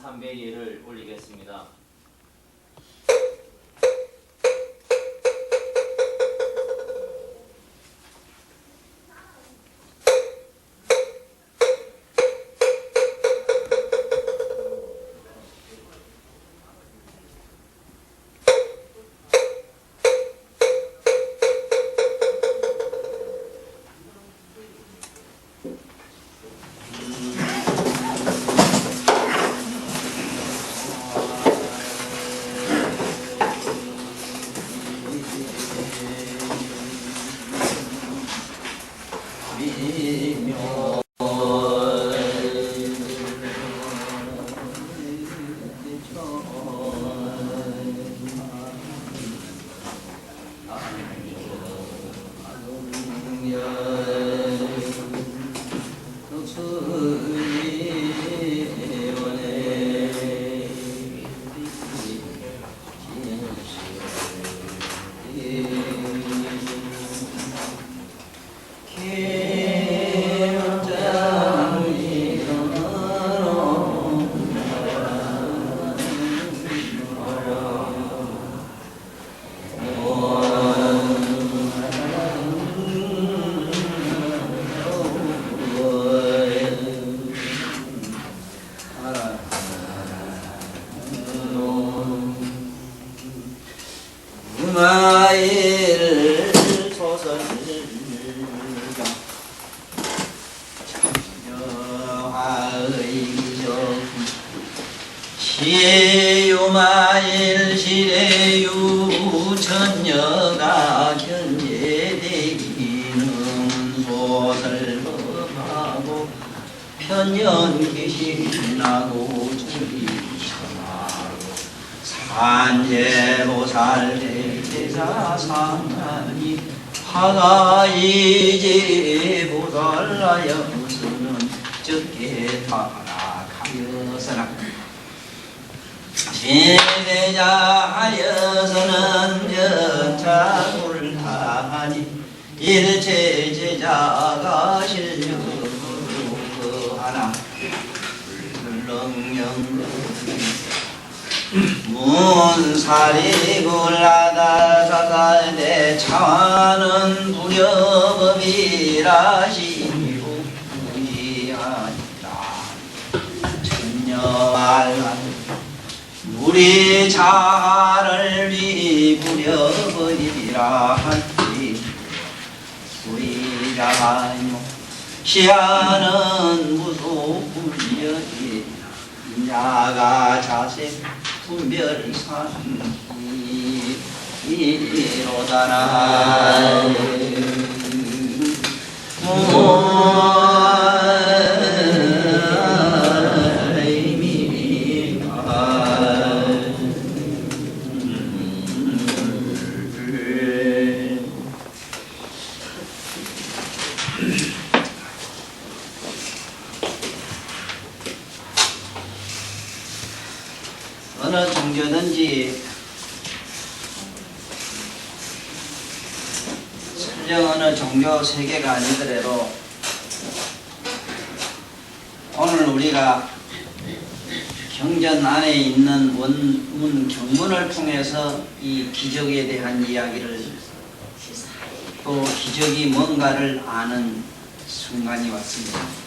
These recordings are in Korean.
삼배 예를 올리겠습니다. 마일 소설 참여하의적 시유마일 시래유 천녀가 견제되기는 소설법하고 편연기신하고 산재보살 대제사 상하니 화가이지 보살하여서는 적게 타락하여서나 신대자 하여서는 연차불타하니 일체 제자가 실력으로 하나 불능령 문사리 굴라다 사살대 차와는 불여법이라 시니고 부이하니라 천녀알간 우리 자를 위부려버리라 하니 우리자요 시야는 무소불여이 야가 자세 분별산 이로다나 어느 종교든지 설령 어느 종교 세계가 아니더라도 오늘 우리가 경전 안에 있는 원문 경문을 통해서 이 기적에 대한 이야기를 또 기적이 뭔가를 아는 순간이 왔습니다.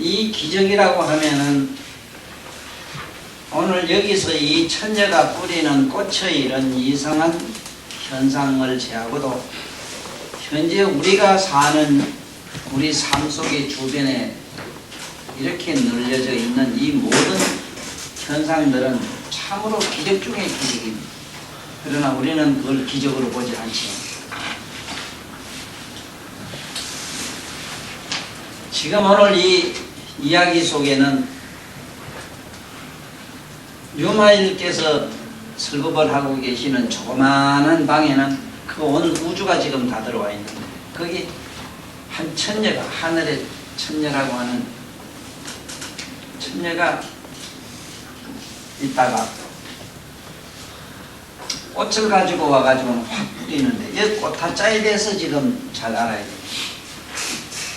이 기적이라고 하면은 오늘 여기서 이 천녀가 뿌리는 꽃의 이런 이상한 현상을 제하고도 현재 우리가 사는 우리 삶 속의 주변에 이렇게 늘려져 있는 이 모든 현상들은 참으로 기적 중의 기적입니다. 그러나 우리는 그걸 기적으로 보지 않지요. 지금 오늘 이 이야기 속에는 유마일께서 설법을 하고 계시는 조그마한 방에는 그 온 우주가 지금 다 들어와 있는데 거기 한 천녀가 하늘의 천녀라고 하는 천녀가 있다가 꽃을 가지고 와가지고 확 뿌리는데 이 꽃타짜에 대해서 지금 잘 알아야 돼요.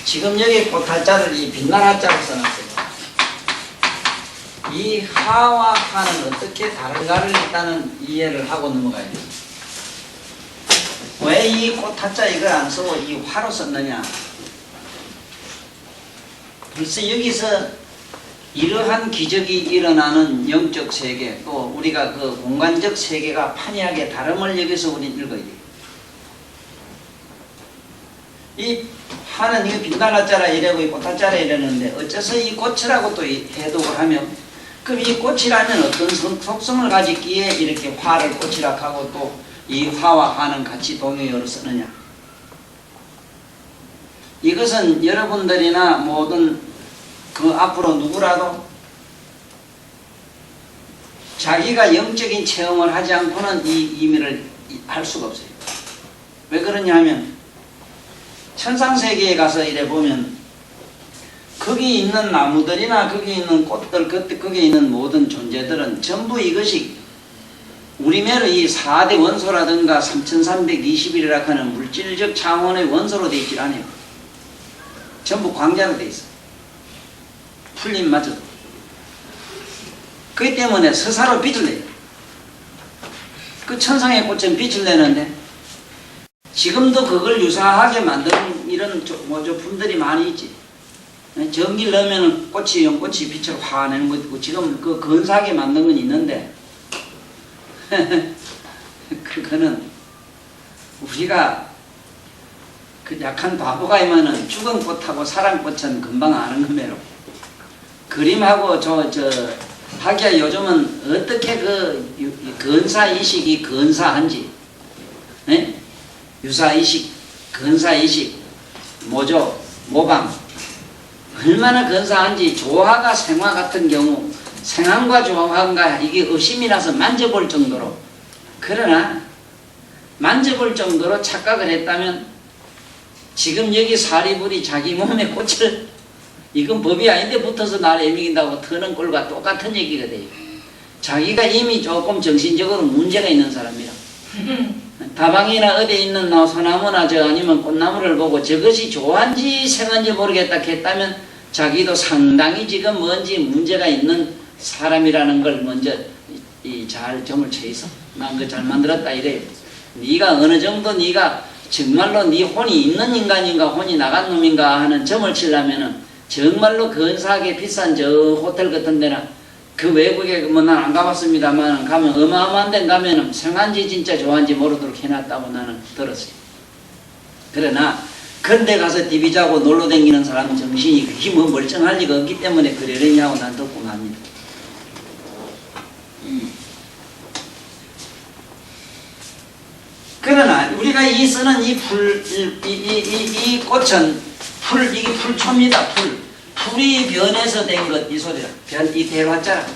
지금 여기 꽃할자를 이 빛나라자로 써놨어요. 이 하와 하는 어떻게 다른가를 일단은 이해를 하고 넘어가야 돼요. 왜 이 꽃할자 이걸 안 쓰고 이 화로 썼느냐? 벌써 여기서 이러한 기적이 일어나는 영적 세계, 또 우리가 그 공간적 세계가 판이하게 다름을 여기서 우리는 읽어야 돼요. 이 하는 이거 빛나라자라 이래고 이 꽃할자라 이러는데 어째서 이 꽃이라고 또 해독을 하면, 그럼 이 꽃이라면 어떤 속성을 가지기에 이렇게 화를 꽃이라 하고 또 이 화와 화는 같이 동요어로 쓰느냐? 이것은 여러분들이나 모든 그 앞으로 누구라도 자기가 영적인 체험을 하지 않고는 이 의미를 할 수가 없어요. 왜 그러냐 하면 천상세계에 가서 이래 보면 거기 있는 나무들이나 거기 있는 꽃들, 거기 있는 모든 존재들은 전부 이것이 우리매로 이 4대 원소라든가 3321이라 하는 물질적 차원의 원소로 되어 있질 않아요. 전부 광자로 되어 있어. 풀림마저도. 그렇기 때문에 서사로 빛을 내요. 그 천상의 꽃은 빛을 내는데 지금도 그걸 유사하게 만드는 이런 모조품들이 많이 있지. 전기를 넣으면 연꽃이 빛을 화내는 것도 있고, 지금 그 근사하게 만든 건 있는데 그거는 우리가 그 약한 바보가 이면은 죽은 꽃하고 살한 꽃은 금방 아는 거매로. 그림하고 하기야 요즘은 어떻게 그 근사이식이 근사한지, 네? 유사이식, 근사이식, 모조, 모방 얼마나 근사한지, 조화가 생화 같은 경우 생황과 조화가 이게 의심이 나서 만져볼 정도로, 그러나 만져볼 정도로 착각을 했다면 지금 여기 사리불이 자기 몸에 꽃을, 이건 법이 아닌데 붙어서 나를 애미긴다고 터는 꼴과 똑같은 얘기가 돼요. 자기가 이미 조금 정신적으로 문제가 있는 사람이라. 다방이나 어디에 있는 소나무나 아니면 꽃나무를 보고 저것이 좋아한지 생한지 모르겠다 했다면 자기도 상당히 지금 뭔지 문제가 있는 사람이라는 걸 먼저 잘 점을 쳐 있어. 난 그 잘 만들었다 이래요. 네가 어느 정도 네가 정말로 네 혼이 있는 인간인가 혼이 나간 놈인가 하는 점을 치려면은 정말로 근사하게 비싼 저 호텔 같은 데나 그 외국에 난 안 가봤습니다만 가면 어마어마한 데 가면은 생한지 진짜 좋아한지 모르도록 해놨다고 나는 들었어요. 그러나 그런 데 가서 디비자고 놀러 다니는 사람 정신이 그게 뭐 멀쩡할 리가 없기 때문에 그러려냐고 난 듣고 합니다. 그러나 우리가 이 쓰는 이 꽃은 이게 풀초입니다. 풀이 변해서 된 것, 이 소리라. 이 대화자라.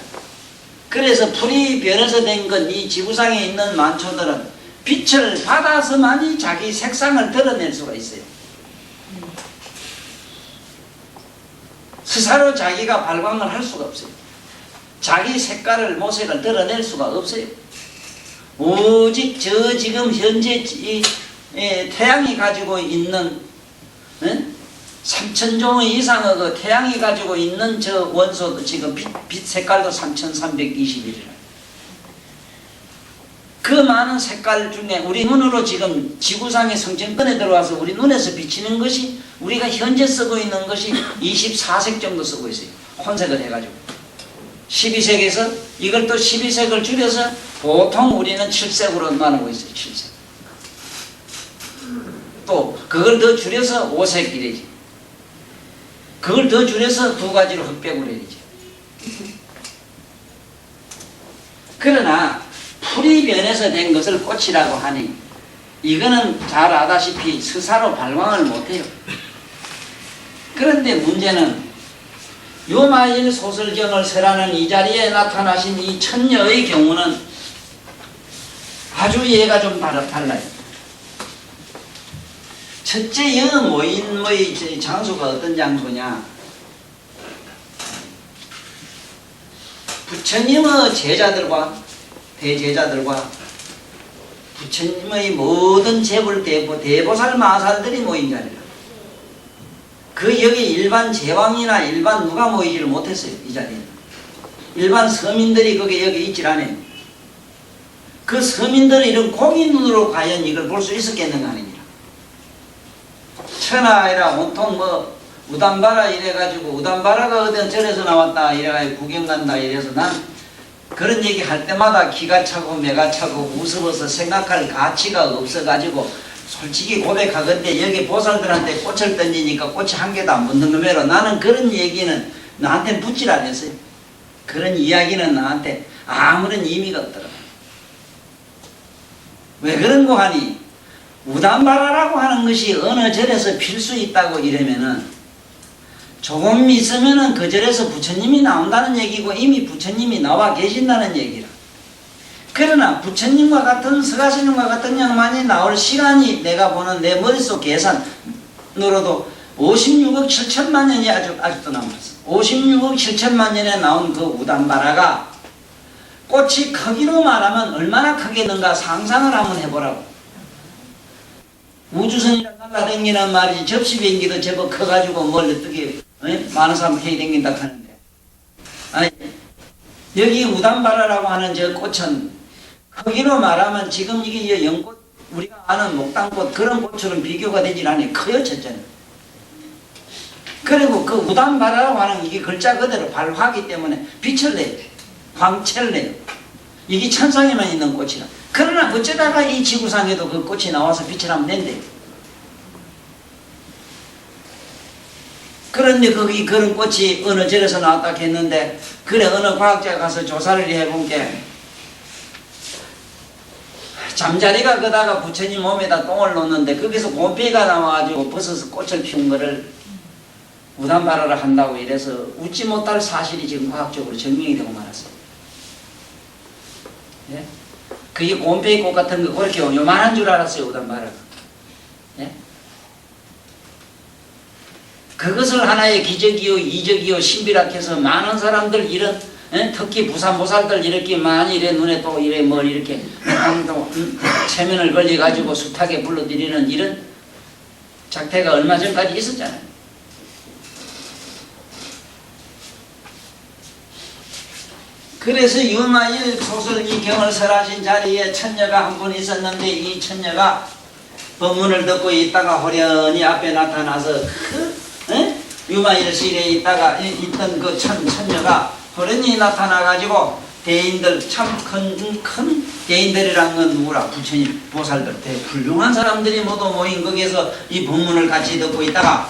그래서 풀이 변해서 된 것, 이 지구상에 있는 만초들은 빛을 받아서만이 자기 색상을 드러낼 수가 있어요. 스스로 자기가 발광을 할 수가 없어요. 자기 색깔을, 모색을 드러낼 수가 없어요. 오직 지금 현재 태양이 가지고 있는 3000종 이상의 그 태양이 가지고 있는 저 원소도 지금 빛 색깔도 3321이라. 그 많은 색깔 중에 우리 눈으로 지금 지구상의 성층권에 들어와서 우리 눈에서 비치는 것이 우리가 현재 쓰고 있는 것이 24색 정도 쓰고 있어요. 혼색을 해가지고 12색에서 이걸 또 12색을 줄여서 보통 우리는 7색으로 나누고 있어요. 7색. 또 그걸 더 줄여서 5색 이래지. 그걸 더 줄여서 2가지로 흑백으로 해야지. 그러나 풀이 변해서 된 것을 꽃이라고 하니 이거는 잘 아다시피 스사로 발광을 못해요. 그런데 문제는 요마일 소설경을 설하는 이 자리에 나타나신 이 천녀의 경우는 아주 얘가 좀 달라요. 첫째 여 모임의 장소가 어떤 장소냐? 부처님의 제자들과 대제자들과 부처님의 모든 재불 대보살 마살들이 모인 자리라. 그 여기 일반 제왕이나 일반 누가 모이지를 못했어요. 이 자리에. 일반 서민들이 거기 여기 있질 않아요. 그 서민들이 이런 공인 눈으로 과연 이걸 볼 수 있었겠는가 아니냐. 천하아이라 온통 뭐 우담바라 이래가지고 우담바라가 어디 절에서 나왔다 이래가지고 구경 간다 이래서 난 그런 얘기 할 때마다 기가 차고 매가 차고 무서워서 생각할 가치가 없어가지고 솔직히 고백하건대 여기 보살들한테 꽃을 던지니까 꽃이 한 개도 안 붙는 거매로 나는 그런 얘기는 나한테 붙질 않았어요. 그런 이야기는 나한테 아무런 의미가 없더라고요. 왜 그런 거 하니 우담바라라고 하는 것이 어느 절에서 필 수 있다고 이러면은 조금 있으면은 그 절에서 부처님이 나온다는 얘기고 이미 부처님이 나와 계신다는 얘기라. 그러나 부처님과 같은 서가스님과 같은 양반이 나올 시간이 내가 보는 내 머릿속 계산으로도 56억 7천만 년이 아직도 남았어. 56억 7천만 년에 나온 그 우담바라가 꽃이 크기로 말하면 얼마나 크겠는가 상상을 한번 해보라고. 우주선이랑 날라다니는 말이지 접시 비행기도 제법 커가지고 뭘 어떻게 많은 사람 해야 댕긴다 하는데, 아니 여기 우담바라라고 하는 저 꽃은 크기로 말하면 지금 이게 연꽃 우리가 아는 목당꽃 그런 꽃처럼 비교가 되질 않아요. 커요 첫째는. 그리고 그 우담바라라고 하는 이게 글자 그대로 발화하기 때문에 빛을 내요. 광채를 내요. 이게 천상에만 있는 꽃이라. 그러나 어쩌다가 이 지구상에도 그 꽃이 나와서 빛을 하면 된대요. 그런데 거기 그런 꽃이 어느 절에서 나왔다 했는데, 그래 어느 과학자가 가서 조사를 해본 게 잠자리가 그다가 부처님 몸에다 똥을 놓는데 거기서 곰팡이가 나와가지고 벗어서 꽃을 피운 거를 우담바라를 한다고 이래서 웃지 못할 사실이 지금 과학적으로 증명이 되고 말았어요. 예? 그게 곰팡이 꽃 같은 거 그렇게 요만한 줄 알았어요. 우담바라가. 예? 그것을 하나의 기적이요 이적이요 신비락해서 많은 사람들 이런 특히 부산보살들 이렇게 많이 이래 눈에 또 이래 뭘 이렇게 또 체면을 걸려가지고 숱하게 불러들이는 이런 작태가 얼마 전까지 있었잖아요. 그래서 유마일 소설 이 경을 설하신 자리에 천녀가 한 분 있었는데 이 천녀가 법문을 듣고 있다가 호련히 앞에 나타나서 유마일 실에 있다가 있던 그 천녀가 호련히 나타나가지고 대인들 참 큰 대인들이란 건 누구라? 부처님 보살들 훌륭한 사람들이 모두 모인 거기에서 이 법문을 같이 듣고 있다가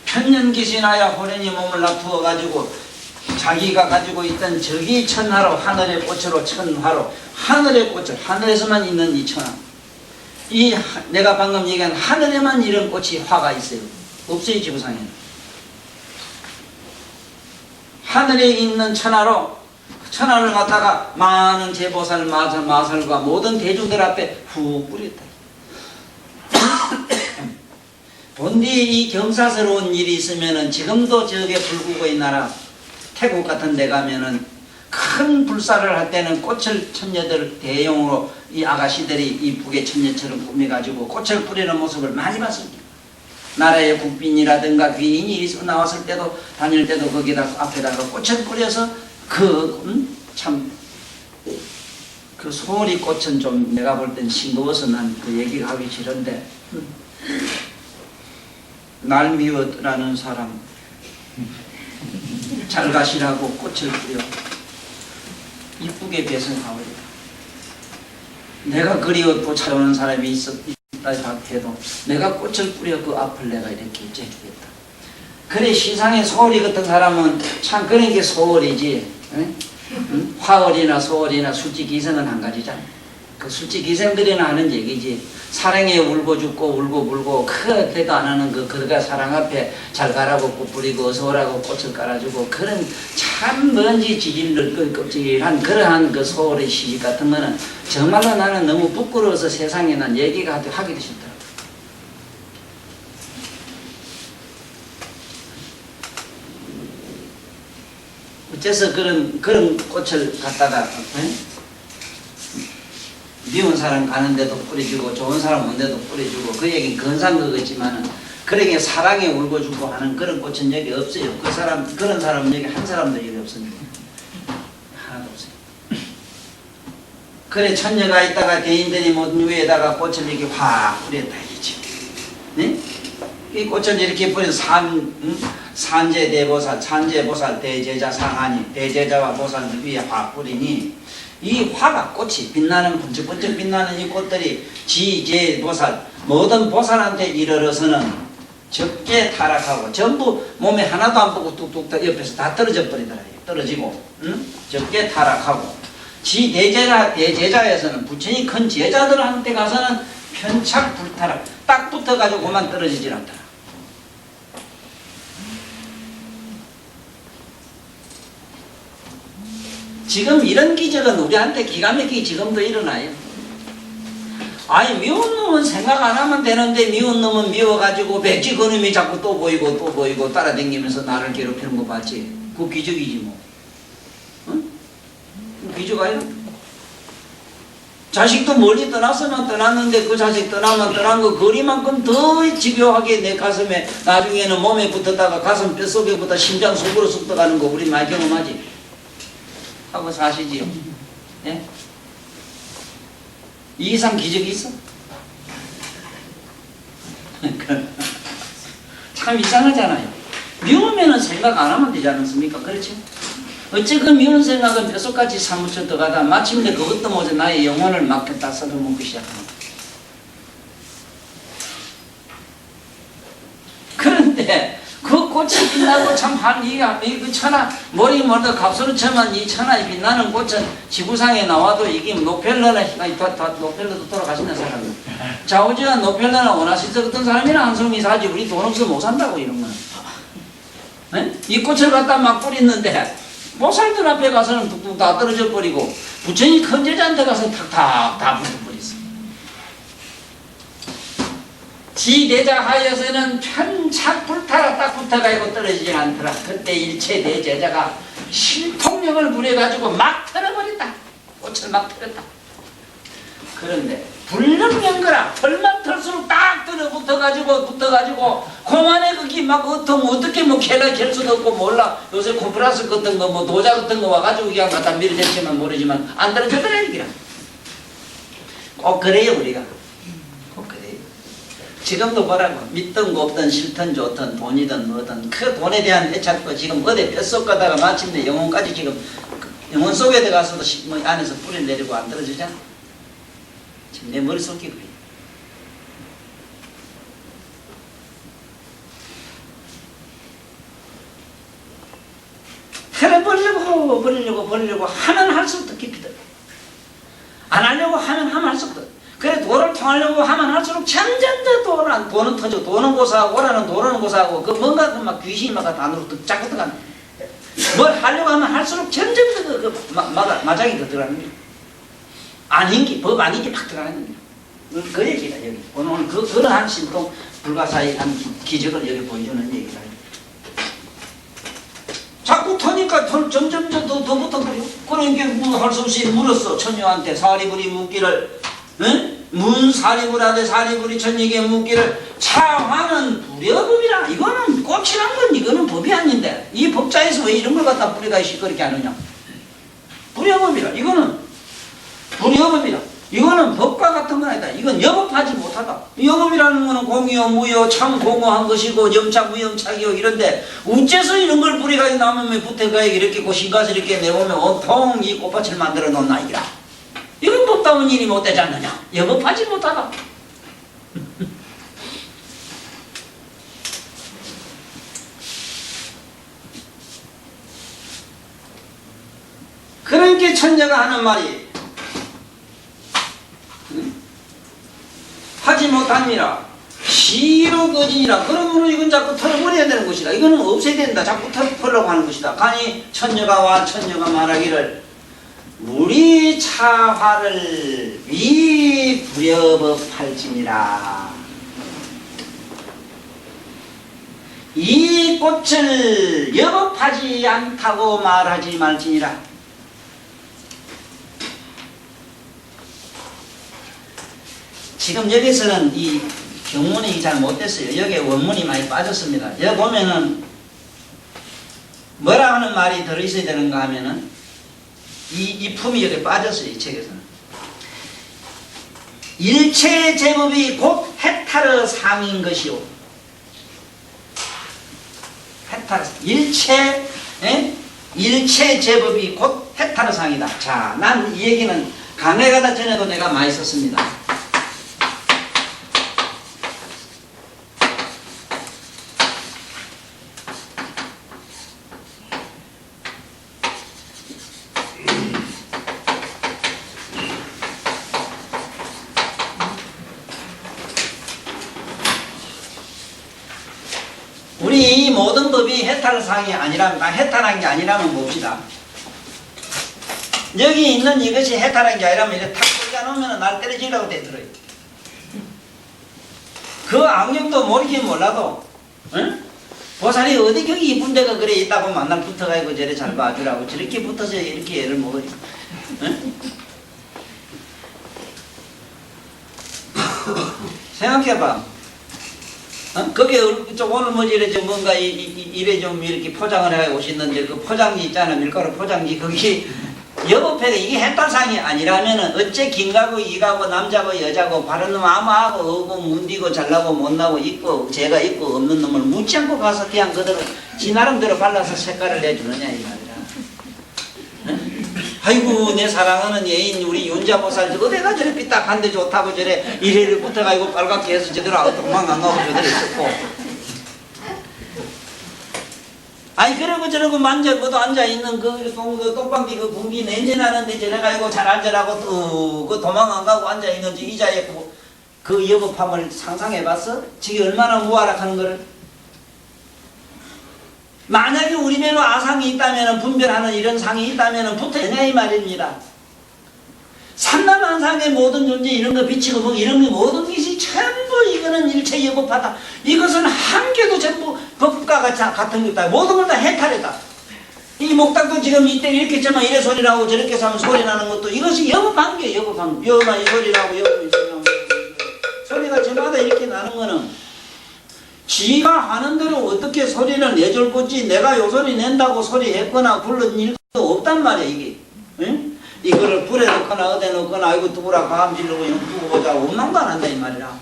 편년기신하여 호련히 몸을 놔두어가지고 자기가 가지고 있던 저기 천하로 하늘의 꽃으로 천화로 하늘의 꽃을 하늘에서만 있는 이 천하 이 내가 방금 얘기한 하늘에만 이런 꽃이 화가 있어요. 없어요 지구상에는. 하늘에 있는 천하로 천하를 갖다가 많은 제보살 마살과 모든 대중들 앞에 훅 뿌렸다. 본디 이 경사스러운 일이 있으면은 지금도 저게 불구고의 나라 태국 같은 데 가면은 큰 불사를 할 때는 꽃을 천녀들 대용으로 이 아가씨들이 이쁘게 천녀처럼 꾸며가지고 꽃을 뿌리는 모습을 많이 봤습니다. 나라의 국빈이라든가 귀인이 나왔을 때도 다닐 때도 거기다 앞에다가 꽃을 뿌려서 참 그 소리 꽃은 좀 내가 볼 땐 싱거워서 난 그 얘기가 하기 싫은데 날미워라는 사람 잘 가시라고 꽃을 뿌려 이쁘게 배송하오리라. 내가 그리워 찾아오는 사람이 있다 해도 내가 꽃을 뿌려 그 앞을 내가 이렇게 해주겠다. 그래 시상의 소월이 같은 사람은 참 그런 게 소월이지. 화월이나 소월이나 술지기생은 한 가지잖아. 그 술지기생들이나 하는 얘기지. 사랑에 울고 죽고 울고 불고 그때도 안 하는 그가 사랑 앞에 잘 가라고 꽃 뿌리고 어서 오라고 꽃을 깔아주고 그런 참 먼지 지질들 껍질한 그러한 그 소월의 시집 같은 거는 정말로 나는 너무 부끄러워서 세상에 난 얘기가 하기도 싫더라고. 어째서 그런 꽃을 갖다가 미운 사람 가는데도 뿌려주고 좋은 사람 온데도 뿌려주고 그 얘기는 근사한 거겠지만은 그러게 사랑에 울고 죽고 하는 그런 꽃은 여기 없어요. 그런 사람은 여기 한 사람도 여기 없습니다. 하나도 없어요. 그래 천녀가 있다가 대인들이 모든 위에다가 꽃을 이렇게 확 뿌렸다 이거지. 네? 이 꽃을 이렇게 뿌려 산제대보살, 산제보살, 대제자 상하니 대제자와 보살 위에 확 뿌리니 이 화가 꽃이 빛나는 번쩍번쩍 빛나는 이 꽃들이 지제보살 모든 보살한테 이르러서는 적게 타락하고 전부 몸에 하나도 안 보고 뚝뚝 옆에서 다 떨어져 버리더라. 떨어지고 적게 타락하고 대제자에서는 부처님 큰 제자들한테 가서는 편착 불타락 딱 붙어가지고 그만 떨어지질 않더라. 지금 이런 기적은 우리한테 기가 막히게 지금도 일어나요. 아니 미운 놈은 생각 안 하면 되는데 미운 놈은 미워가지고 백지 그놈이 자꾸 또 보이고 따라다니면서 나를 괴롭히는 거 봤지? 그거 기적이지 뭐. 응? 기적 아니야? 자식도 멀리 떠났으면 떠났는데 그 자식 떠나면 떠난 거 거리만큼 더 집요하게 내 가슴에 나중에는 몸에 붙었다가 가슴 뼛속에 붙어 심장 속으로 쑥 들어가는 거 우리 많이 경험하지? 하고 사시지요? 예? 이 이상 기적이 있어? 참 이상하잖아요. 미우면은 생각 안 하면 되지 않습니까? 그렇죠? 어째 그 미운 생각은 뼛속까지 사무쳐 들어가다 마침내 그것도 모자 나의 영혼을 맡겼다 썰어먹기 시작합니다. 그런데 그 꽃이 빛나고 이 천하 머리 멀다 갑수로 쳐만 이 천하에 빛나는 꽃은 지구상에 나와도 이게 노펠러나 노펠러도 돌아가시는 사람이에요. 자우지가 노펠러나 원하시서 어떤 사람이나 한숨이 사지 우리 돈 없어 못 산다고 이런 거는. 네? 이 꽃을 갖다 막 뿌리는데 보살들 앞에 가서는 뚝뚝 다 떨어져 버리고 부처님 큰 제자한테 가서 탁탁 다 붙어버렸어. 지대자 하여서는 편착 불타가 딱 붙어가지고 떨어지진 않더라. 그때 일체 대제자가 신통력을 부려가지고 막 털어버렸다. 꽃을 막 털었다. 그런데 불능연거라 털만 털수록 딱 붙어가지고 그만에 거기 막 어떻게 뭐 갤 수도 없고 몰라. 요새 콤프라스 같은 거 뭐 도자 같은 거 와가지고 그냥 갖다 밀어댔지만 모르지만 안 떨어졌더라 이게. 꼭 그래요 우리가. 꼭 그래요. 지금도 뭐라고 믿든 곱든 싫든 좋든 돈이든 뭐든 그 돈에 대한 애착도 지금 어디 뼛속 가다가 마침내 영혼까지 지금 영혼 속에 들어가서도 뭐 안에서 뿌리 내리고 안 떨어지잖아. 지금 내 머릿속이 그래. 버리려고 하면 할수록 더 깊이 들어. 안 하려고 하면 할수록 더. 그래 도를 통하려고 하면 할수록 점점 더 돈은 터져. 돈은 고사하고 오라는 도로는 고사하고 그 뭔가 막 귀신이 막 안으로 자꾸 들어가는. 뭘 하려고 하면 할수록 점점 더 마장이 더 들어가는 거야. 아닌 게 법 아닌 게 팍 들어가는 거야. 그 얘기다 여기. 오늘 그러한 신통 불가사의한 기적을 여기 보여주는 얘기다. 자꾸 터니까 점점 더 붙어버려. 그러니까 뭐 할 수 없이 물었어. 천녀한테 사리부리 묻기를. 응? 문사리부라대 사리부리 천녀에게 묻기를 차화는 불여법이라. 이거는 꽃이란 건 이거는 법이 아닌데 이 법자에서 왜 이런 걸 갖다 뿌리가 시끄럽게 하느냐. 불여법이라. 이거는 불여법이라. 이거는 법과 같은 건 아니다. 이건 여법하지 못하다. 여법이라는 거는 공요, 무요, 참 공허한 것이고 염착, 무염착이요 이런데 어째서 이런 걸 뿌리가 남으면 붙어가 이렇게 고신가서 이렇게 내보면 온통 이 꽃밭을 만들어 놓나 이라. 이건 법다운 일이 못 되지 않느냐. 여법하지 못하다. 그러니까 천녀가 하는 말이 하지 못합니다. 시로 거지니라. 그러므로 이건 자꾸 털어버려야 되는 것이다. 이거는 없애야 된다. 자꾸 털으려고 하는 것이다. 가니 천녀가 말하기를 우리 차화를 위 불여법할지니라. 이 꽃을 여법하지 않다고 말하지 말지니라. 지금 여기서는 이 경문이 잘 못됐어요. 여기에 원문이 많이 빠졌습니다. 여기 보면은 뭐라 하는 말이 들어있어야 되는가 하면은 이 품이 여기 빠졌어요. 이 책에서는. 일체 제법이 곧 해탈의 상인 것이오. 해탈, 일체 제법이 곧 해탈의 상이다. 자, 난 이 얘기는 강해 가다 전에도 내가 많이 썼습니다. 우리 이 모든 법이 해탈상이 아니라면, 해탈한 게 아니라면 봅시다. 여기 있는 이것이 해탈한 게 아니라면 이렇게 탁 꽂아놓으면 날 때려지려고 돼 들어요. 그 악력도 모르긴 몰라도, 응? 보살이 어디 거기 이쁜 데가 그래 있다고 만날 붙어가지고 저래 잘 봐주라고 저렇게 붙어서 이렇게 애를 먹으리. 응? 생각해봐. 거기에 좀 오늘 뭐지 이래 좀 뭔가 이래 좀 이렇게 포장을 해 오시는데 그 포장지 있잖아. 밀가루 포장지 거기 여보패가 이게 해탈상이 아니라면은 어째 김가고 이가고 남자고 여자고 바른 놈 아무하고 어고 문디고 잘나고 못나고 있고 죄가 있고 없는 놈을 묻지 않고 가서 그냥 그대로 지 나름대로 발라서 색깔을 내주느냐 이 말이야. 응? 아이고 내 사랑하는 예인 우리 윤자보살 어디가 저래 삐딱한데 좋다고 저래 이래를 붙어가지고 빨갛게 해서 제대로 도망 안 가고 저대로 있었고 아니 그러고 저러고 만져보도 앉아있는 그 똥방귀 그 분기 냄새나는데 저래가지고 잘 앉으라고 그 도망 안 가고 앉아있는 저 의자에 그 여법함을 상상해봤어? 저게 얼마나 무아락하는 거를 만약에 우리 배로 아상이 있다면 분별하는 이런 상이 있다면 붙어야 이 말입니다. 삼남한상의 모든 존재 이런 거 비치고 뭐 이런 게 모든 것이 전부 이거는 일체 여법하다. 이것은 한 개도 전부 법과 같은 게 없다. 모든 걸 다 해탈했다. 이 목탁도 지금 이때 이렇게 했지만 이래 소리 나고 저렇게 하면 소리 나는 것도 이것이 여법한 게 여법한 거. 여마 이 소리 나고 여마 이 소리 나고 소리가 저마다 이렇게 나는 거는 지가 하는 대로 어떻게 소리를 내줄 건지 내가 요 소리 낸다고 소리했거나 불른 일도 없단 말이야 이게. 응? 이거를 불에 넣거나 어디에 넣거나 아이고 두부라 가am 지르고 이거 두고 보자 원망도 안 한다 이 말이라.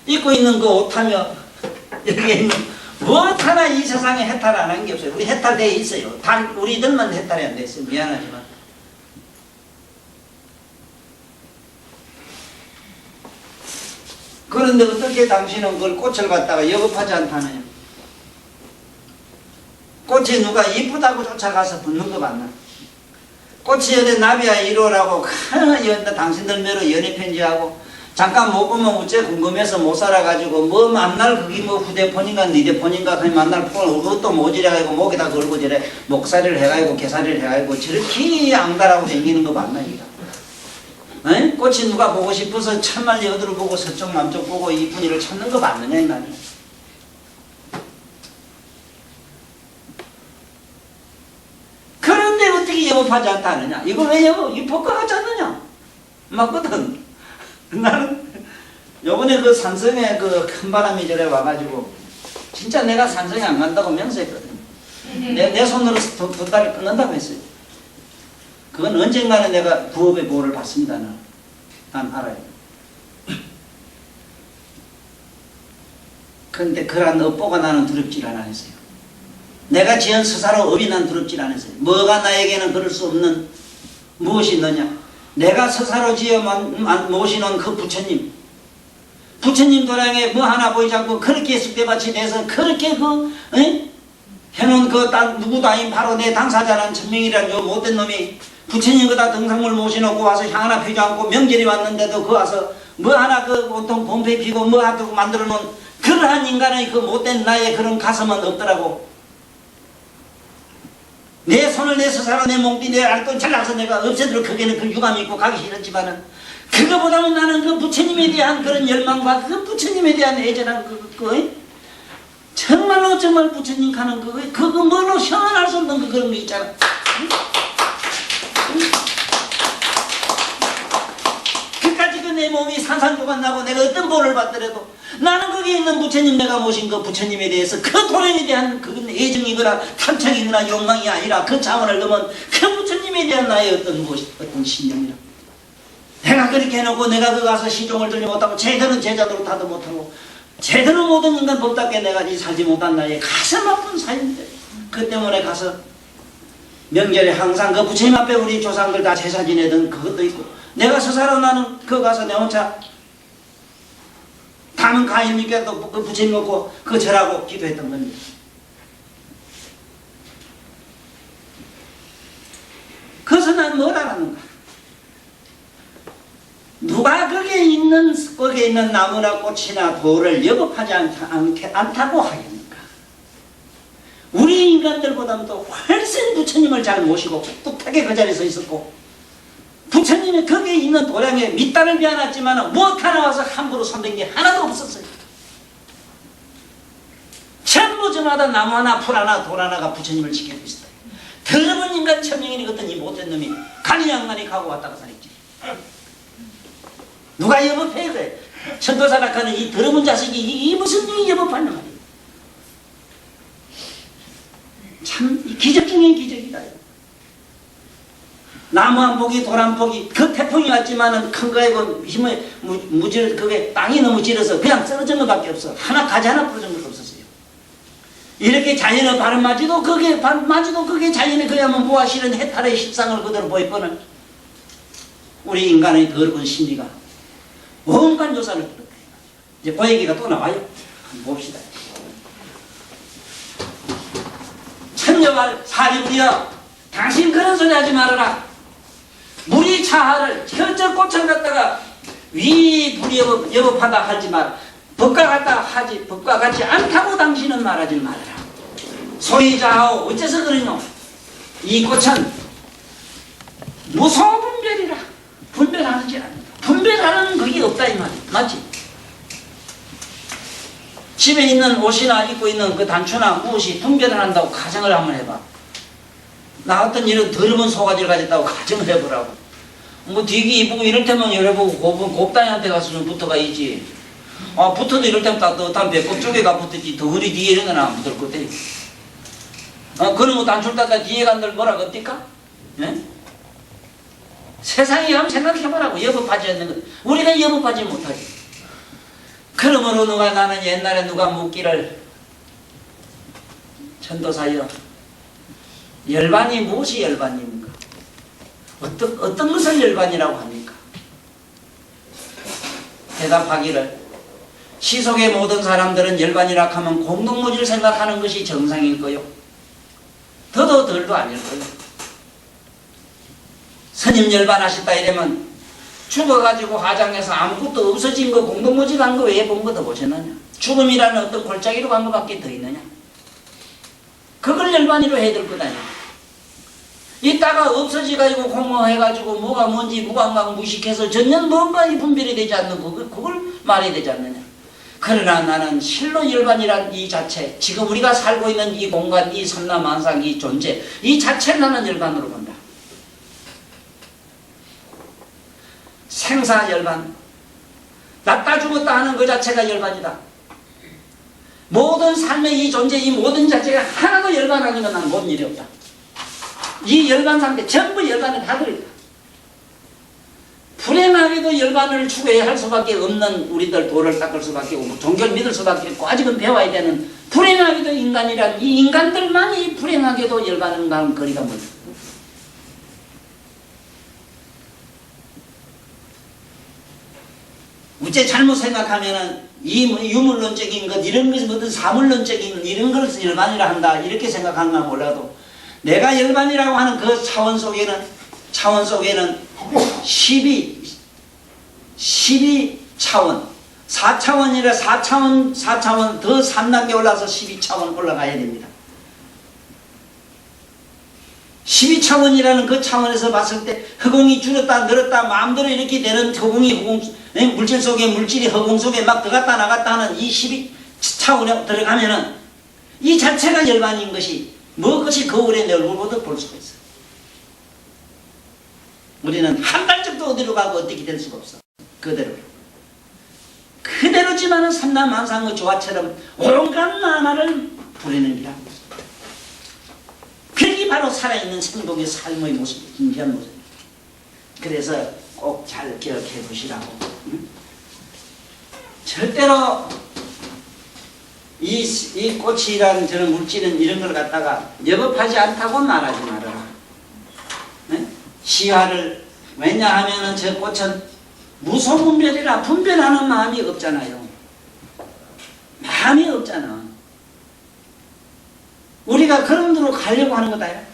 입고 있는 그 옷하며 이렇게 있는 무엇 하나 이 세상에 해탈 안 한 게 없어요. 우리 해탈되어 있어요. 단 우리들만 해탈이 안 됐어요. 미안하지만. 그런데 어떻게 당신은 그걸 꽃을 갖다가 여급하지 않다느냐. 꽃이 누가 이쁘다고 쫓아가서 붙는 거 맞나? 꽃이 어디 나비야 이로라고 당신들 매로 연애 편지하고 잠깐 못 보면 어째 궁금해서 못 살아가지고 뭐 만날 그게 뭐 휴대폰인가 니대폰인가 그냥 만날 폰을 그것도 모지래가지고 목에다 걸고 저래 목살이를 해가지고 개살이를 해가지고 저렇게 앙달하고 다니는 거 맞나 이거? 에? 꽃이 누가 보고 싶어서 천만리 어디로 보고 서쪽 남쪽 보고 이쁜 이를 찾는 거 맞느냐 이 말이야. 그런데 어떻게 여법하지 않다 하느냐? 이걸 왜 여법? 이 법과 같지 않느냐? 맞거든. 나는 요번에 그 산성에 그 큰 바람이 저래 와가지고 진짜 내가 산성에 안 간다고 명세했거든. 내 손으로 두 다리 끊는다고 했어요. 그건 언젠가는 내가 부업의 보호를 받습니다. 난 알아요. 그런데 그러한 업보가 나는 두렵질 않아 했어요. 내가 지은 스사로 업이 난 두렵질 않았어요. 뭐가 나에게는 그럴 수 없는 무엇이 있느냐. 내가 스사로 지어 모시는 그 부처님. 부처님 도량에 뭐 하나 보이지 않고 그렇게 쑥대밭이 돼서 그렇게 해놓은 그 누구도 아닌 바로 내 당사자는 천명이라는 요 못된 놈이 부처님 그다 등상물 모시놓고 와서 향 하나 피지 않고 명절이 왔는데도 그 와서 뭐 하나 그 온통 봄fe 피고 뭐 하고 만들어 놓은 그러한 인간의 그 못된 나의 그런 가슴은 없더라고. 내 손을 내 스사로 내 몸띠 내 알돈 잘라서 내가 없애도록 그게는 그 유감이 있고 가기 싫었지만은 그거보다는 나는 그 부처님에 대한 그런 열망과 그 부처님에 대한 애절한 정말로 정말 부처님 가는 그거 뭘로 현할 수 없는 그런 거 있잖아. 몸이 산산조각 나고 내가 어떤 벌을 받더라도 나는 거기에 있는 부처님, 내가 모신 그 부처님에 대해서 그 도련에 대한 그 애정이거나 탐착이거나 욕망이 아니라 그 차원을 넘은 그 부처님에 대한 나의 어떤 신념이라. 내가 그렇게 해놓고 내가 그 가서 시종을 들지 못하고 제대로 제자도로 타도 못하고 제대로 모든 인간 법답게 내가 살지 못한 나의 가슴 아픈 사인데, 그 때문에 가서 명절에 항상 그 부처님 앞에 우리 조상들 다 제사 지내던 그것도 있고, 내가 서사로 나는 그 가서 내 혼자 담은 가인님께 또 그 부처님 놓고 그 절하고 기도했던 겁니다. 그래서 난 뭘 알았는가? 누가 거기에 있는 나무나 꽃이나 돌을 여법하지 않다고 하겠는가? 우리 인간들보다도 훨씬 부처님을 잘 모시고 뚝하게 그 자리에 서 있었고, 부처님이 거기에 있는 도량에 밑단을 베어놨지만 무엇 하나 와서 함부로 손댄 게 하나도 없었어요. 전부 저마다 나무 하나 풀 하나 돌 하나가 부처님을 지키고 있었다. 더러운 인간 천명이니 같은 이 못된 놈이 간이양만이 가고 왔다가 살았지. 누가 여법해 그래? 천도사락하는 이 더러운 자식이 이 무슨 놈이 여법하는 말이야. 참 기적 중에 기적이다. 나무 한 포기 돌 한 포기, 그 태풍이 왔지만은 큰 거이고 힘을 무질 그게 땅이 너무 질어서 그냥 쓰러진 것밖에 없어. 하나 가지 하나 부러진 것도 없었어요. 이렇게 자연의 발음마저도 그게 자연의 그야만 모아 실은 해탈의 실상을 그대로 보이거는 우리 인간의 더러운 심리가 온갖 조사를 부르다. 이제 그 얘기가 또 나와요. 한번 봅시다. 천여발 사리부리여, 당신 그런 소리 하지 말아라. 무리 차하를 현저 꽃을 갖다가 위 불여 여법하다 하지 말. 법과 같지 않다고 당신은 말하지 말아라. 소이자하오, 어째서 그러노? 이 꽃은 무소분별이라. 분별하는지 않는다. 분별하는 그게 없다 이 말이야. 맞지? 집에 있는 옷이나 입고 있는 그 단추나 무엇이 분별을 한다고 가정을 한번 해봐. 나 어떤 이런 더러운 소가지를 가졌다고 가정을 해보라고. 뭐 되게 이쁘고 이럴 때만 열어보고 곱다이한테 가서 좀 붙어가야지. 아, 붙어도 이럴 때면 따뜻한 배꼽 쪽에가 붙었지. 더 허리 뒤에 이런 데는 안 붙을 것 같아. 그런 거 단추를 따다 뒤에 간들 뭐라고 합니까? 네? 세상에 한번 생각해보라고. 여법하지 않는 것. 우리가 여법하지 못하지. 그러므로 나는 옛날에 누가 묻기를, 천도사여, 열반이 무엇이 열반입니까? 어떤 것을 열반이라고 합니까? 대답하기를, 시속의 모든 사람들은 열반이라 하면 공동무지를 생각하는 것이 정상일 거요. 더도 덜도 아닐 거요. 스님 열반하셨다 이러면 죽어가지고 화장해서 아무것도 없어진 거 공동무지 간 거 외에 본 거 더 보셨느냐? 죽음이라는 어떤 골짜기로 간 거밖에 더 있느냐? 그걸 열반이로 해야 될 것 아니야. 이따가 없어지가지고 공허해가지고 뭐가 뭔지 무감각 무식해서 전혀 뭔가의 분별이 되지 않는 그걸 말해야 되지 않느냐. 그러나 나는 실로 열반이란 이 자체, 지금 우리가 살고 있는 이 공간, 이 삼라만상, 이 존재, 이 자체를 나는 열반으로 본다. 생사 열반, 낫다 죽었다 하는 그 자체가 열반이다. 모든 삶의 이 존재, 이 모든 자체가 하나도 열반하는 건 나는 본 일이 없다. 이 열반 상태 전부 열반에 다 들어있다. 불행하게도 열반을 추구해야 할 수밖에 없는 우리들 도를 닦을 수밖에 없고 종교를 믿을 수밖에 없고 아직은 배워야 되는 불행하게도 인간이란 이 인간들만이 불행하게도 열반은 가는 거리가 멀다. 우째 잘못 생각하면은 이 유물론적인 것 이런 것이 뭐든 사물론적인 이런 것을 열반이라 한다 이렇게 생각하나 몰라도 내가 열반이라고 하는 그 차원 속에는 12차원 4차원이라 4차원 더 3단계 올라서 12차원 올라가야 됩니다. 12차원이라는 그 차원에서 봤을 때 허공이 줄었다 늘었다 마음대로 이렇게 되는 물질 속에 물질이 허공 속에 막 들어갔다 나갔다 하는 이 12차원에 들어가면은 이 자체가 열반인 것이 무엇이 거울에 내 얼굴보다 볼 수가 있어. 우리는 한 발짝도 어디로 가고 어떻게 될 수가 없어. 그대로. 그대로지만은 삼남만상의 조화처럼 온갖 만화를 부리는 기라. 그게 바로 살아있는 생동의 삶의 모습, 진지한 모습. 그래서 꼭 잘 기억해 보시라고. 응? 절대로 이 꽃이라는 저런 물질은 이런 걸 갖다가 여법하지 않다고 말하지 말아라. 네? 시화를 왜냐하면은 저 꽃은 무소분별이라 분별하는 마음이 없잖아요. 마음이 없잖아. 우리가 그런 데로 가려고 하는 거다요.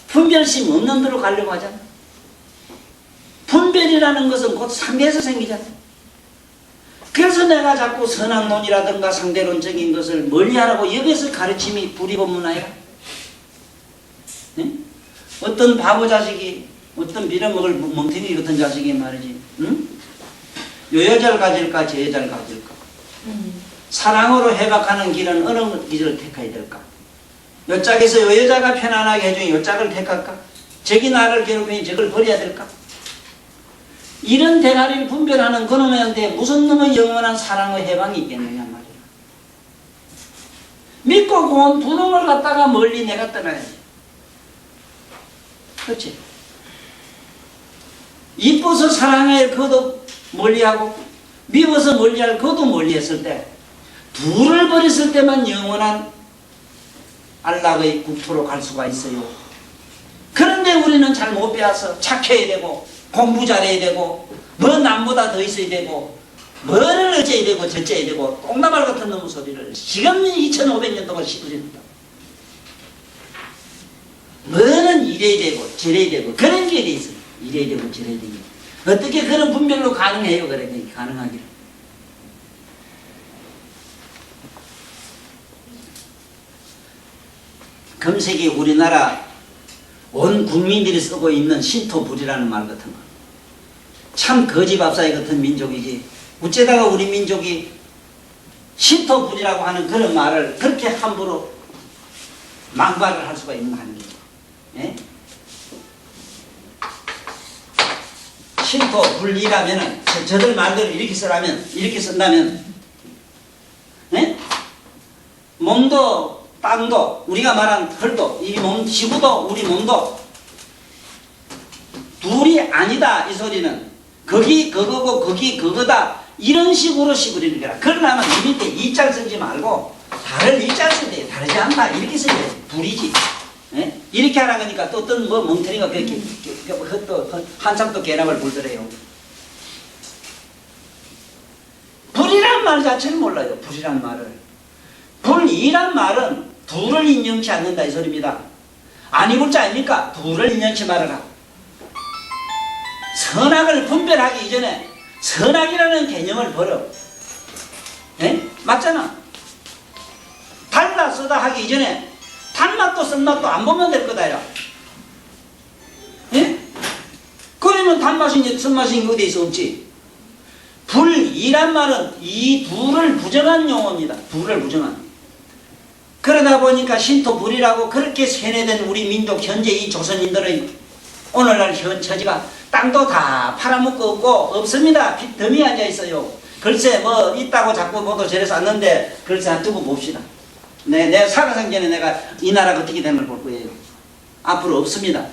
분별심 없는 데로 가려고 하잖아. 분별이라는 것은 곧 상대에서 생기잖아. 그래서 내가 자꾸 선악론이라든가 상대론적인 것을 멀리하라고 여기서 가르침이 불이법문화야. 네? 어떤 바보 자식이 어떤 빌어먹을 멍텅이 같은 자식이 말이지. 응? 요 여자를 가질까 저 여자를 가질까. 사랑으로 해박하는 길은 어느 길을 택해야 될까. 요 짝에서 요 여자가 편안하게 해주니 요 짝을 택할까. 저기 나를 괴롭히니 저걸 버려야 될까. 이런 대가리를 분별하는 그놈한테 무슨 놈의 영원한 사랑의 해방이 있겠느냐 말이야. 믿고 고운 두 놈을 갖다가 멀리 내가 떠나야지. 그렇지? 이뻐서 사랑할 그도 멀리하고 미워서 멀리할 그도 멀리했을 때 둘을 버렸을 때만 영원한 안락의 국토로 갈 수가 있어요. 그런데 우리는 잘 못 배워서 착해야 되고 공부 잘해야 되고 뭐 남보다 더 있어야 되고 뭐를 어째야 되고 저째야 되고 똥나발 같은 놈의 소리를 지금 2500년 동안 씹으십니다. 뭐는 이래야 되고 저래야 되고 그런 게 있어요. 이래야 되고 저래야 되고 어떻게 그런 분별로 가능해요? 그래 가능하기를. 금세기 우리나라 온 국민들이 쓰고 있는 신토불이라는 말 같은 거. 참 거지밥사이 같은 민족이지. 어째다가 우리 민족이 신토불이라고 하는 그런 말을 그렇게 함부로 망발을 할 수가 있는 하는 거죠. 예? 신토불이라면은 저들 말대로 이렇게 쓰라면 이렇게 쓴다면 예? 몸도 땅도 우리가 말한 흙도 이 몸 지구도 우리 몸도 둘이 아니다 이 소리는 거기 그거고 거기 그거다 이런 식으로 시부리는 거라. 그러려면 이 밑에 이자를 쓰지 말고 다른 이자를 써야 돼. 다르지 않다 이렇게 써야 돼. 불이지. 예? 이렇게 하라 그러니까 또 어떤 뭐 멍텅이가 그렇게 또 한참 또 개남을 불더래요. 불이란 말 자체를 몰라요. 불이란 말을. 불이란 말은 둘을 인정치 않는다 이 소리입니다. 아니 불자 아닙니까? 둘을 인정치 말아라. 선악을 분별하기 이전에 선악이라는 개념을 버려. 예? 맞잖아. 달다 쓰다 하기 이전에 단맛도 쓴맛도 안 보면 될 거다. 야. 예? 그러면 단맛이 쓴맛이 어디서 없지? 불이란 말은 이 둘을 부정한 용어입니다. 둘을 부정한. 그러다 보니까 신토불이라고 그렇게 세뇌된 우리 민족 현재 이 조선인들의 오늘날 현 처지가 땅도 다 팔아먹고 없고 없습니다. 덤이 앉아 있어요. 글쎄 뭐 있다고 자꾸 보도 저래서 왔는데 글쎄 두고 봅시다. 내 살아생 전에 내가 이 나라가 어떻게 되는 걸 볼 거예요. 앞으로 없습니다.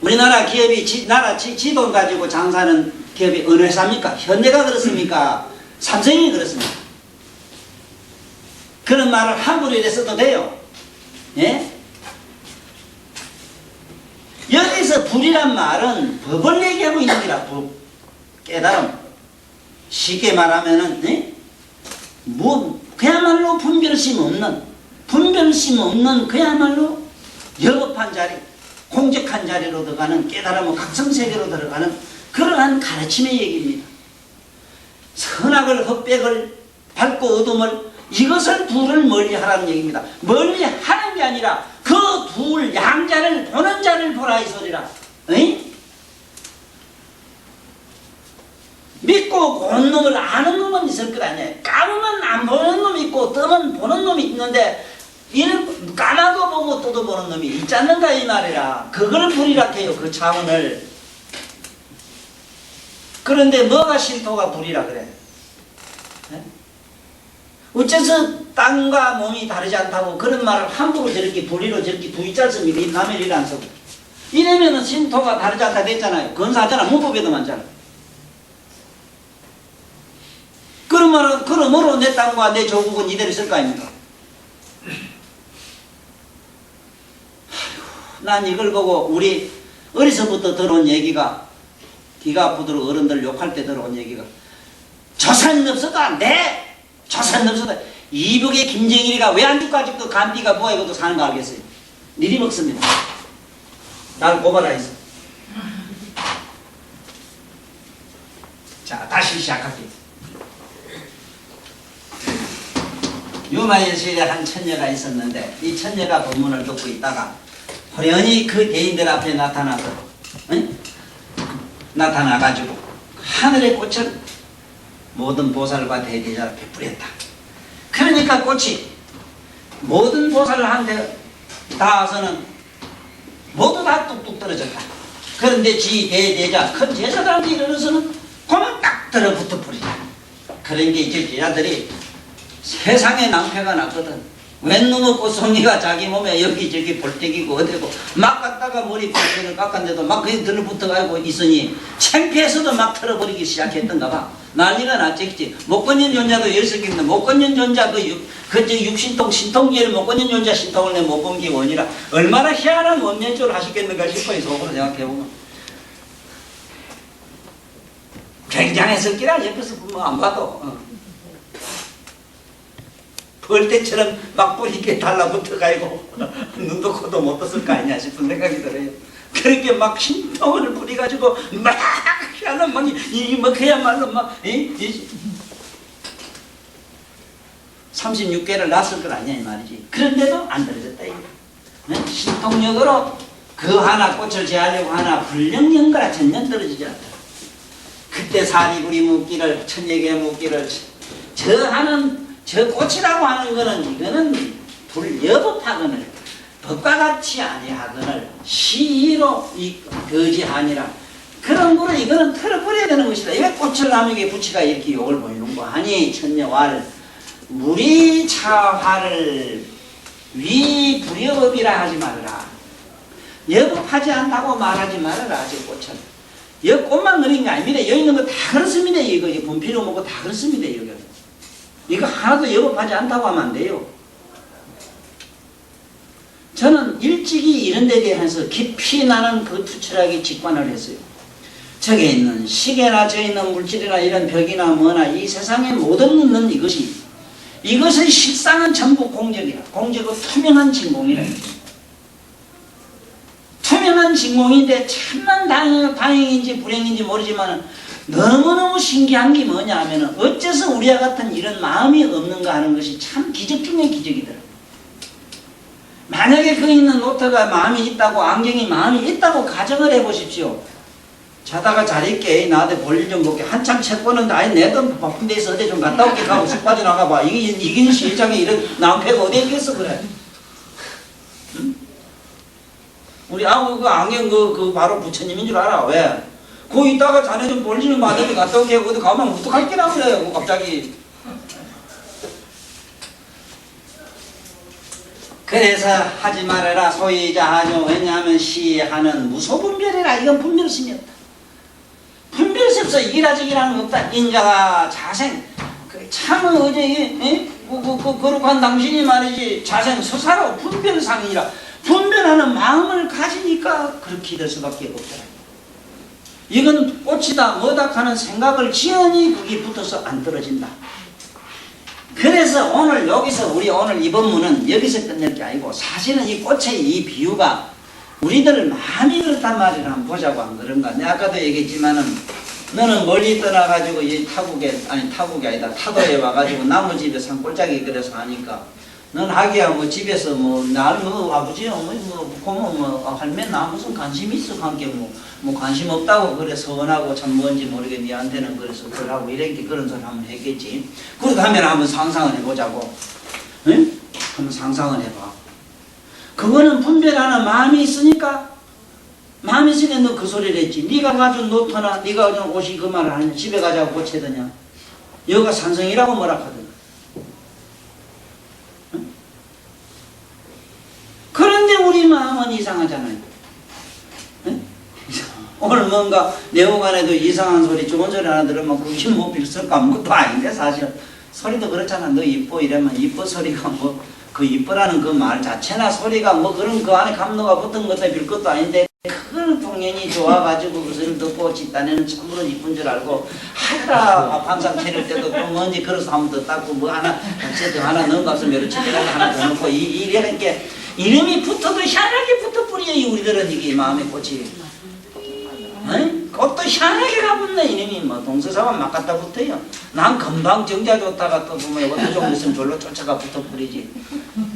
우리나라 기업이 나라 지돈 가지고 장사하는 기업이 어느 회사입니까? 현대가 그렇습니까? 삼성이 그렇습니까? 그런 말을 함부로 이래 써도 돼요. 예? 여기서 불이란 말은 법을 얘기하고 있는 게라. 법. 깨달음. 쉽게 말하면은 예? 뭐 그야말로 분별심 없는 그야말로 여법한 자리, 공적한 자리로 들어가는 깨달음은 각성세계로 들어가는 그러한 가르침의 얘기입니다. 선악을 흑백을 밝고 어둠을 이것을 둘을 멀리하라는 얘기입니다. 멀리하는 게 아니라 그 둘 양자를 보는 자를 보라 이 소리라. 에이? 믿고 고운 놈을 아는 놈은 있을 것 아니에요. 까보면 안 보는 놈이 있고 뜨면 보는 놈이 있는데 이는 까마도 보고 떠도 보는 놈이 있지 않는가 이 말이라. 그걸 불이라 해요. 그 차원을. 그런데 뭐가 신토가 불이라 그래? 네? 어째서 땅과 몸이 다르지 않다고 그런 말을 함부로 저렇게 불이로 저렇게 V자 씁니까? 남의 일 안 쓰고. 이러면은 신토가 다르지 않다 됐잖아요. 건사하잖아. 문법에도 많잖아. 그러면은, 그러므로 내 땅과 내 조국은 이대로 있을 거 아닙니까? 난 이걸 보고 우리 어려서부터 들어온 얘기가, 귀가 아프도록 어른들 욕할 때 들어온 얘기가, 조선이 없어도 안 돼! 조선이 없어도 이북의 김정일이가 왜 안 죽고 아직도 간비가 뭐야 이것도 사는 거 알겠어요? 니리 먹습니다. 날 고발하였어. 자, 다시 시작할게요. 유마의 시절에 한 처녀가 있었는데 이 처녀가 법문을 듣고 있다가 호련히 그 대인들 앞에 나타나가지고 하늘의 꽃을 모든 보살과 대제자를 베풀었다. 그러니까 꽃이 모든 보살한테 닿아서는 모두 다 뚝뚝 떨어졌다. 그런데 지 대제자 큰 제자들한테 이르러서는 고만 딱 들어붙어 버리다. 그런 게 이제 제자들이 세상에 낭패가 났거든. 웬 놈의 꽃송이가 자기 몸에 여기저기 볼때기고 어디고 막 갔다가 머리 깎이를 깎았는데도 막 그게 들어붙어가지고 있으니 창피해서도 막 털어버리기 시작했던가 봐. 난리가 났겠지. 못 건진 존자도 열석인데 못 건진 존자 그 육신통 신통기를 못 건진 존자 신통을 내 못 본 게 원이라 얼마나 희한한 원면조를 하시겠는가 싶어요. 속으로 생각해보면 굉장했었기라 옆에서 보면 안 봐도 벌떼처럼 막 뿌리게 달라붙어가지고 눈도 코도 못 떴을 거 아니냐 싶은 생각이 들어요. 그렇게 막 신통을 부리가지고 막 하는 막 이 뭐 그야말로 막 36개를 낳았을 것 아니냐 이 말이지. 그런데도 안 떨어졌다 이거. 신통력으로 그 하나 꽃을 제하려고 하나 불령연거라 전년 떨어지지 않다. 그때 사리구리 묵기를 천예개 묵기를 저 꽃이라고 하는 거는 이거는 불여법하거늘 법과 같이 아니하거늘 시로 거지하니라 그런 거는 이거는 털어버려야 되는 것이다. 왜 꽃을 남에게 부치가 이렇게 욕을 보이는 거 아니 천녀활 무리차화를 위 불여법이라 하지 말라. 여법하지 않다고 말하지 말아라. 저 꽃은 여기 꽃만 그린 게 아닙니다. 여기 있는 거 다 그렇습니다. 이거 분필로 먹고 다 그렇습니다. 이거 하나도 여법하지 않다고 하면 안 돼요. 저는 일찍이 이런 데 대해서 깊이 나는 그 투철하게 직관을 했어요. 저게 있는 시계나 저에 있는 물질이나 이런 벽이나 뭐나 이 세상에 모든 있는 이것의 실상은 전부 공적이라. 공적은 투명한 진공이라. 투명한 진공인데 참난 다행인지 불행인지 모르지만 너무너무 신기한 게 뭐냐 하면 어째서 우리와 같은 이런 마음이 없는가 하는 것이 참 기적 중의 기적이더라고요. 만약에 그 있는 노트가 마음이 있다고 안경이 마음이 있다고 가정을 해보십시오. 자다가 잘 있게 나한테 볼일 좀 볼게. 한참 책 보는데 아예 내도 바쁜 데서 어디 좀 갔다 올게 하고 쑥 빠져나가 봐. 이게 시장에 이런 낭패가 어디에 있겠어 그래. 응? 우리 아우 그 안경 그 바로 부처님인 줄 알아. 왜? 거기 있다가 자네 좀 볼일 좀 받으면 갔다 올게 어디 가면 어떡할 게라 그래요 갑자기. 그래서 하지 말아라 소이자하뇨. 왜냐하면 시하는 무소분별이라. 이건 분별심이 없다. 분별이 없어. 이기라저기라는 거 없다. 인자가 자생 참 어제 거룩한 당신이 말이지 자생 서사로 분별상이라. 분별하는 마음을 가지니까 그렇게 될 수밖에 없더라. 이건 꽃이다 뭐다 하는 생각을 지연히 거기 붙어서 안 떨어진다. 그래서 오늘 여기서 우리 오늘 이 본문은 여기서 끝낼 게 아니고 사실은 이 꽃의 이 비유가 우리들 마음이 그렇단 말이라 한번 보자고 안 그런가. 내가 아까도 얘기했지만은 너는 멀리 떠나가지고 이 타국이 아니다 타도에 와가지고 나무 집에 산골짜기 그래서 하니까 넌 하기야 뭐 집에서 날 아버지 고모 할매 나 무슨 관심 있어 관계 뭐 관심 없다고 그래 서운하고 참 뭔지 모르게 니한테는 그래서 그러고 이렇게 그런 소리 한번 했겠지. 그렇다면 한번 상상을 해보자고. 응? 한번 상상을 해봐. 그거는 분별하는 마음이 있으니까 마음에 쓰네 너 그 소리를 했지. 네가 가진 노트나 네가 가진 옷이 그 말을 하냐. 집에 가자고 고치더냐. 여가 산성이라고 뭐라 하더냐. 응? 그런데 우리 마음은 이상하잖아요. 응? 오늘 뭔가 내용안에도 이상한 소리 좋은 소리 하나 들으면 그게 뭐 빌쓸까 아무것도 아닌데 사실은. 소리도 그렇잖아. 너 이뻐 이러면 이뻐 소리가 뭐 그 이뻐라는 그 말 자체나 소리가 뭐 그런 그 안에 감도가 붙은 것도 빌 것도 아닌데 그걸 동연히 좋아가지고 그 소리를 듣고 집단에는 참으로 이쁜 줄 알고 하다 밤상 캐낼 때도 또 뭔지 그래서 한 번 더 닦고 뭐 하나 어쨌든 하나 넣은 거 없으면 며칠이라도 하나 더 넣고 이래는 게 이름이 붙어도 희한하게 붙어 뿌려요. 우리들은 이게 마음의 꽃이. 꽃도 희한하게 가붙네. 이름이 뭐 동서사만 막 갖다 붙어요. 난 금방 정자 줬다가 또 보면 어떤 좀 있으면 절로 쫓아가 붙어 뿌리지.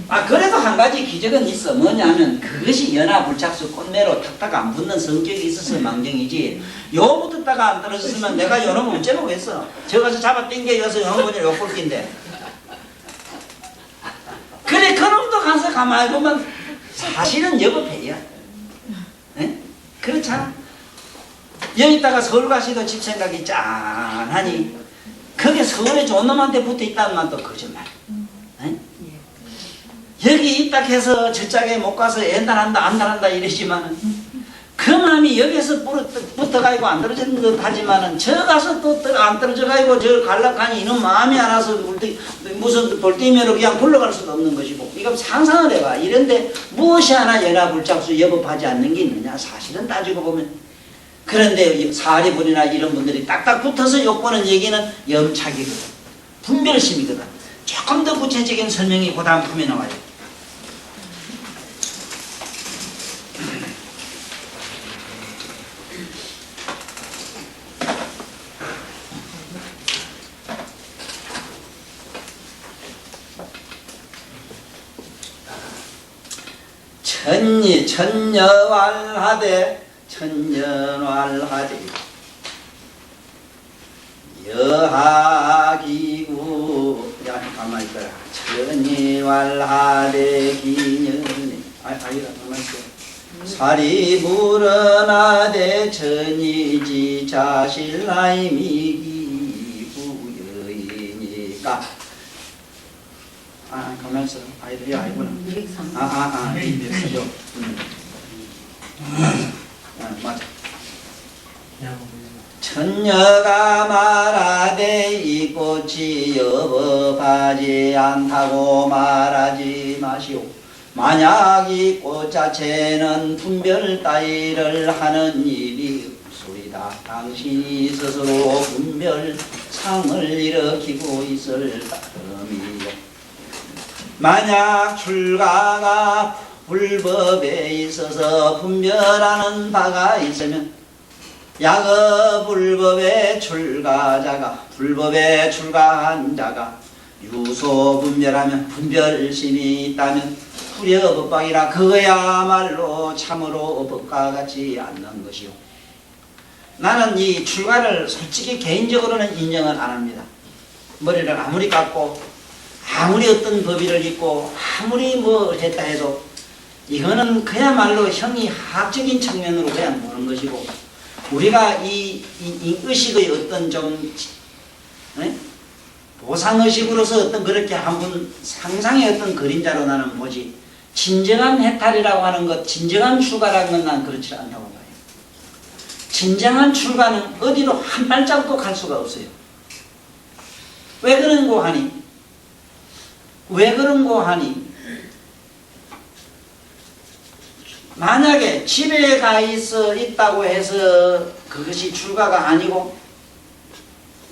아 그래도 한 가지 기적은 있어. 뭐냐면 그것이 연화불착수 꽃매로 탁탁 안 붙는 성격이 있어서 망정이지. 요 붙었다가 안 떨어졌으면 내가 요놈 언제 보겠어. 저 가서 잡아 당겨줘서 요놈을 요 꼴긴데. 그래 그놈도 가서 가만히 보면 사실은 여법해요. 그렇잖아. 여기다가 서울 가시도 집 생각이 짠하니 그게 서울에 좋은 놈한테 붙어있다는 말도 거짓말. 여기 있다 해서 저짝에 못 가서 엔단한다 안단한다 이러지만은 그 마음이 여기서 붙어가지고 안 떨어지는 듯 하지만은 저 가서 또 안 떨어져가지고 저 갈락하니 이놈 마음이 안 와서 무슨 돌덩이로 그냥 굴러갈 수도 없는 것이고 이거 상상을 해봐. 이런데 무엇이 하나 연화불착수 여법하지 않는 게 있느냐. 사실은 따지고 보면. 그런데 사리분이나 이런 분들이 딱딱 붙어서 욕보는 얘기는 염착이거든. 분별심이거든. 조금 더 구체적인 설명이 그 다음 품에 나와요. 천녀왈하되 천년왈하되 여하기구 야 가만히 있어라. 천니왈하되 기년에 아이가 가만히 있어. 사리 불어나되 천이지 자실나이미기 부여이니까 가만히 있어. 아이들이 아이구나. 203조. 맞아. 천녀가 말하되 이 꽃이 여법하지 않다고 말하지 마시오. 만약 이 꽃 자체는 분별 따위를 하는 일이 없소이다. 당신이 스스로 분별상을 일으키고 있을 따름이요. 만약 출가가 불법에 있어서 분별하는 바가 있으면 야거불법의 출가자가 불법에 출가한 자가 유소 분별하면 분별심이 있다면 불여법방이라 그거야말로 참으로 법과 같지 않는 것이요. 나는 이 출가를 솔직히 개인적으로는 인정을 안 합니다. 머리를 아무리 깎고 아무리 어떤 법의를 입고 아무리 뭐 했다 해도 이거는 그야말로 형이 학적인 측면으로 그냥 보는 것이고 우리가 이 의식의 어떤 좀 보상의식으로서 어떤 그렇게 한번 상상의 어떤 그림자로 나는 보지 진정한 해탈이라고 하는 것 진정한 출가라는 건 난 그렇지 않다고 봐요. 진정한 출가는 어디로 한 발자국도 갈 수가 없어요. 왜 그런고 하니 만약에 집에 가 있다고 해서 그것이 출가가 아니고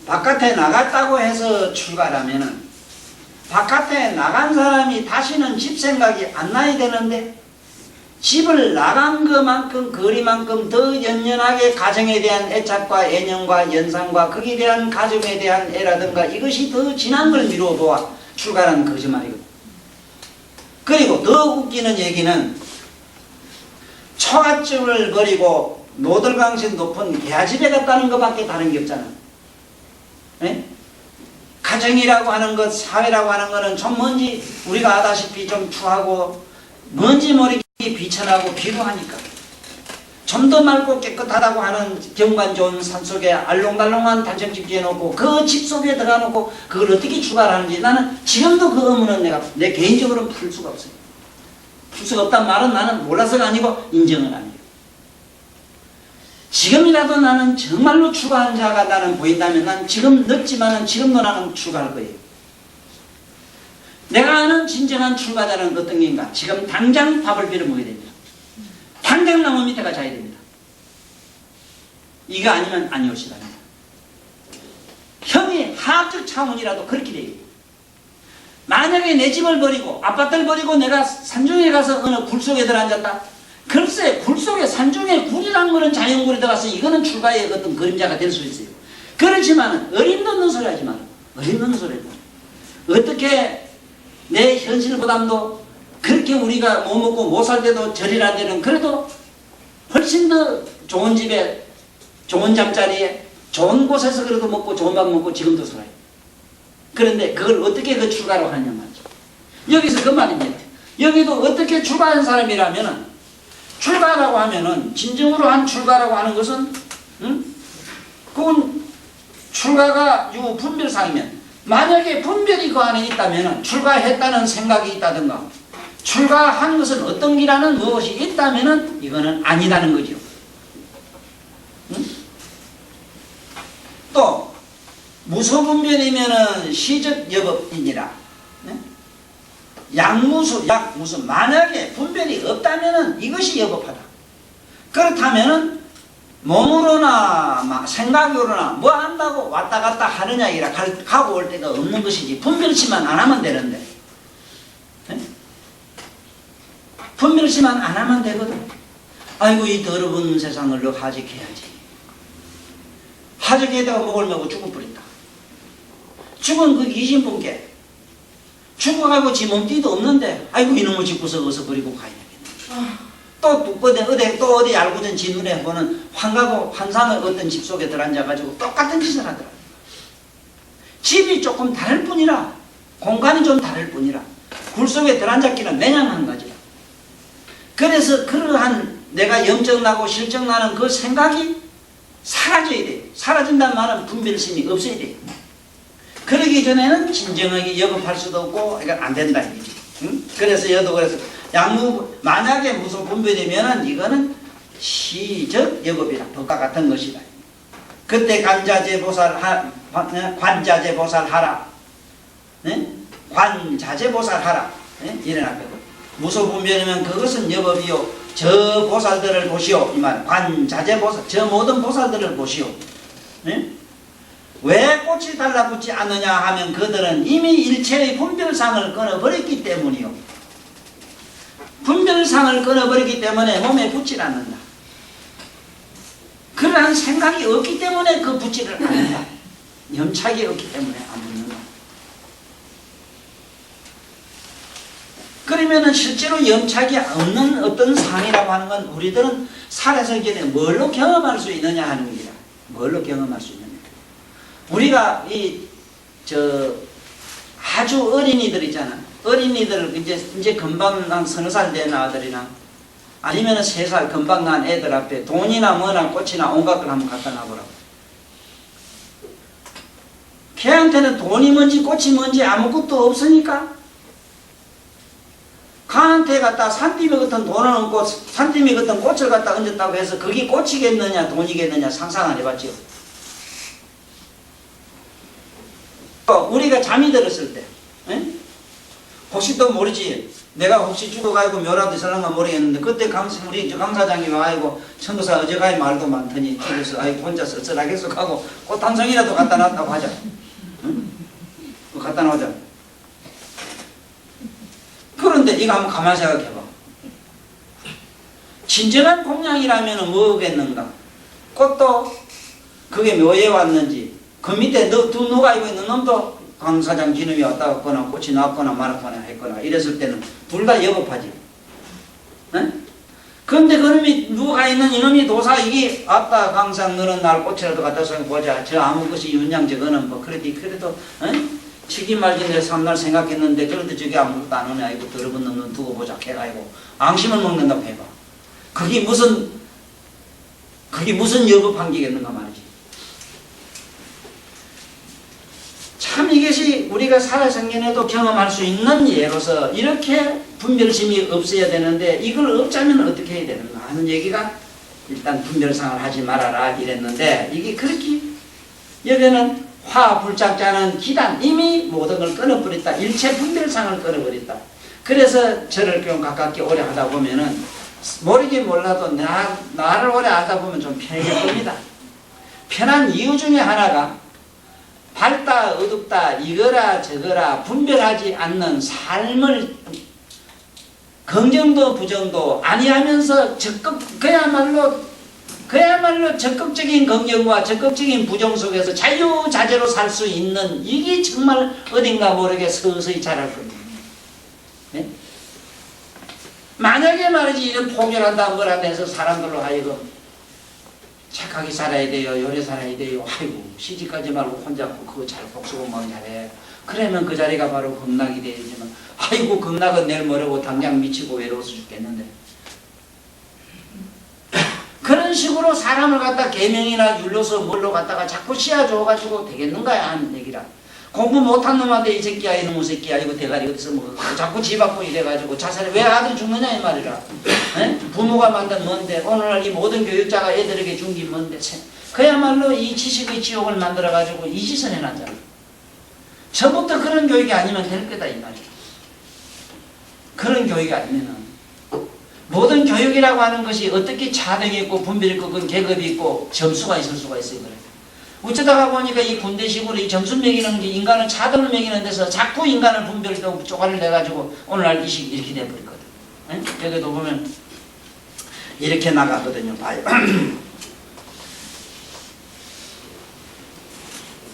바깥에 나갔다고 해서 출가라면은 바깥에 나간 사람이 다시는 집 생각이 안 나야 되는데 집을 나간 것만큼 거리만큼 더 연연하게 가정에 대한 애착과 애념과 연상과 거기에 대한 가정에 대한 애라든가 이것이 더 진한 걸 미루어 보아 출가라는 거짓말이거든. 그리고 더 웃기는 얘기는 처갓집을 버리고 노들강신 높은 개아집에 갔다는 것밖에 다른 게 없잖아. 에? 가정이라고 하는 것, 사회라고 하는 것은 좀 뭔지 우리가 아다시피 좀 추하고 뭔지 모르게 비천하고 비루하니까 좀 더 맑고 깨끗하다고 하는 경관 좋은 산속에 알롱달롱한 단층집 지어놓고 그 집 속에 들어가 놓고 그걸 어떻게 추가하는지 나는 지금도 그 의문은 내가 내 개인적으로는 풀 수가 없어요. 풀 수가 없단 말은 나는 몰라서가 아니고 인정은 아니에요. 지금이라도 나는 정말로 추가한 자가 나는 보인다면 난 지금 늦지만은 지금도 나는 추가할 거예요. 내가 아는 진정한 출가자는 어떤 게인가? 지금 당장 밥을 빌어 먹어야 됩니다. 당장 나무 밑에 가 자야 됩니다. 이거 아니면 아니올시다. 형이 하학적 차원이라도 그렇게 돼요. 만약에 내 집을 버리고 아파트를 버리고 내가 산중에 가서 어느 굴 속에 들어앉았다. 글쎄 굴 속에 산중에 굴이란 거는 자연굴에 들어가서 이거는 출가의 어떤 그림자가 될 수 있어요. 그렇지만 어림없는 소리 하지 마라. 어림없는 소리 하지 마라. 어떻게 내 현실보담도 그렇게 우리가 못 먹고 못 살 때도 절이라 되는 그래도 훨씬 더 좋은 집에 좋은 잠자리에 좋은 곳에서 그래도 먹고 좋은 밥 먹고 지금도 살아요. 그런데 그걸 어떻게 그 출가로 하느냐 말이죠. 여기서 그 말입니다. 여기도 어떻게 출가한 사람이라면은 출가라고 하면은 진정으로 한 출가라고 하는 것은 그건 출가가 유 분별상이면 만약에 분별이 그 안에 있다면 출가했다는 생각이 있다든가 출가한 것은 어떤 기라는 무엇이 있다면 이거는 아니다는 거죠. 또 무소분별이면은 시적 여법이니라. 약무수 약무수 만약에 분별이 없다면은 이것이 여법하다. 그렇다면은 몸으로나 생각으로나 뭐 한다고 왔다 갔다 하느냐 이라 가고 올 때가 없는 것이지 분별치만 안 하면 되는데 분별치만 안 하면 되거든. 아이고 이 더러운 세상을 너 하직해야지. 하직에다가 목을 메고 죽어버린다. 죽은 그 귀신분께 죽어가고 지 몸띠도 없는데 아이고 이놈을 짓고서 어서 버리고 가야 되겠네. 또 어디 알고든 지 눈에 보는 환가고 환상의 어떤 집 속에 들어앉아가지고 똑같은 짓을 하더라. 집이 조금 다를 뿐이라 공간이 좀 다를 뿐이라 굴 속에 들어앉았기는 매년 한 가지라. 그래서 그러한 내가 염증나고 실증나는 그 생각이 사라져야 돼요. 사라진다는 말은 분별심이 없어야 돼요. 그러기 전에는 진정하게 여법할 수도 없고 이건 안 된다. 그래서 여도 그래서 만약에 무슨 분별이면은 이거는 시적 여법이라 법과 같은 것이다. 그때 관자재 보살 하라. 관자재 보살 하라. 일어났거든. 무소분별이면 그것은 여법이요. 저 보살들을 보시오. 이 말. 관자재 보살. 저 모든 보살들을 보시오. 왜 꽃이 달라붙지 않느냐 하면 그들은 이미 일체의 분별상을 끊어버렸기 때문이요. 분별상을 끊어버렸기 때문에 몸에 붙질 않는다. 그러한 생각이 없기 때문에 그 붙지를 않는다. 염착이 없기 때문에 안 붙는다. 그러면은 실제로 염착이 없는 어떤 상이라고 하는 건 우리들은 살아서 이제 뭘로 경험할 수 있느냐 하는 겁니다. 뭘로 경험할 수 있느냐. 우리가 아주 어린이들 있잖아. 어린이들 이제 금방 난 서너 살 된 아들이나 아니면 3살 금방 난 애들 앞에 돈이나 뭐나 꽃이나 온갖 걸 한번 갖다 놔보라고. 걔한테는 돈이 뭔지 꽃이 뭔지 아무것도 없으니까 가한테 갖다 산더미 같은 돈을 얹고 산더미 같은 꽃을 갖다 얹었다고 해서 그게 꽃이겠느냐 돈이겠느냐 상상 안 해봤죠. 우리가 잠이 들었을 때 혹시 또 모르지. 내가 혹시 죽어가지고 묘라도 있을런가 모르겠는데 그때 우리 강사장이 와가지고 천도사 어제가이 말도 많더니 그래서 아이 혼자서 어쩌라겠어 하고 꽃 한 송이라도 갖다 놨다고 하자. 그거 갖다 놓자. 그런데 이거 한번 가만히 생각해봐. 진정한 공양이라면 뭐겠는가? 꽃도 그게 묘에 왔는지 그 밑에 누가 알고 있는 놈도 강사장 기놈이 왔다 갔거나 꽃이 나왔거나 말았거나 했거나 이랬을 때는 둘 다 여법하지. 그런데 그놈이 누가 있는 이놈이 도사 이게 아따 강상 너는 날 꽃이라도 갖다 서 보자. 저 아무 것이 윤양 저거는 뭐 그래도 치기 말기 내 삼날 생각했는데 그래도 저게 아무것도 안 오네. 아이고 더러운 놈은 두고 보자 해가지고 앙심을 먹는다고 해봐. 그게 무슨 그게 무슨 여부 판기겠는가 말이지. 참 이것이 우리가 살아생전에도 경험할 수 있는 예로서 이렇게 분별심이 없어야 되는데 이걸 없자면 어떻게 해야 되는가 하는 얘기가 일단 분별상을 하지 말아라 이랬는데 이게 그렇게 여기는 화불작자는 기단 이미 모든 걸 끊어버렸다. 일체 분별상을 끊어버렸다. 그래서 저를 좀 가깝게 오래 하다 보면은 모르긴 몰라도 나를 오래 알다 보면 좀 편해질 겁니다. 편한 이유 중에 하나가 밝다 어둡다 이거라 저거라 분별하지 않는 삶을 긍정도 부정도 아니하면서 그야말로 적극적인 긍정과 적극적인 부정 속에서 자유자재로 살 수 있는 이게 정말 어딘가 모르게 서서히 자랄 겁니다. 네? 만약에 말이지 이런 포교한다 뭐란다 해서 사람들로 하여금 착하게 살아야 돼요. 오래 살아야 돼요. 아이고 시집가지 말고 혼자 그거 잘 복수공부만 잘해. 그러면 그 자리가 바로 극락이 되지만 아이고 극락은 내일 모레고 당장 미치고 외로워서 죽겠는데 그런 식으로 사람을 갖다 계명이나 율로서 뭘로 갖다가 자꾸 씌워줘가지고 되겠는가야 하는 얘기라. 공부 못한 놈한테 이 새끼야 이놈의 새끼야 이거 대가리 어디서 뭐 자꾸 집 앞고 이래가지고 자살해 왜 아들이 죽느냐 이 말이라. 에? 부모가 만든 뭔데 오늘날 이 모든 교육자가 애들에게 준 게 뭔데 그야말로 이 지식의 지옥을 만들어가지고 이 짓을 해놨잖아. 처음부터 그런 교육이 아니면 될 거다 이 말이야. 그런 교육이 아니면은 모든 교육이라고 하는 것이 어떻게 차등이 있고 분별이 있고 그건 계급이 있고 점수가 있을 수가 있어요. 그래. 어쩌다가 보니까 이 군대식으로 이 점수 매기는 게 인간은 차등을 매기는 데서 자꾸 인간을 분별하고 쪼가리를 내가지고 오늘날 이식 이렇게 돼버리거든. 에? 여기도 보면 이렇게 나가거든요. 봐요.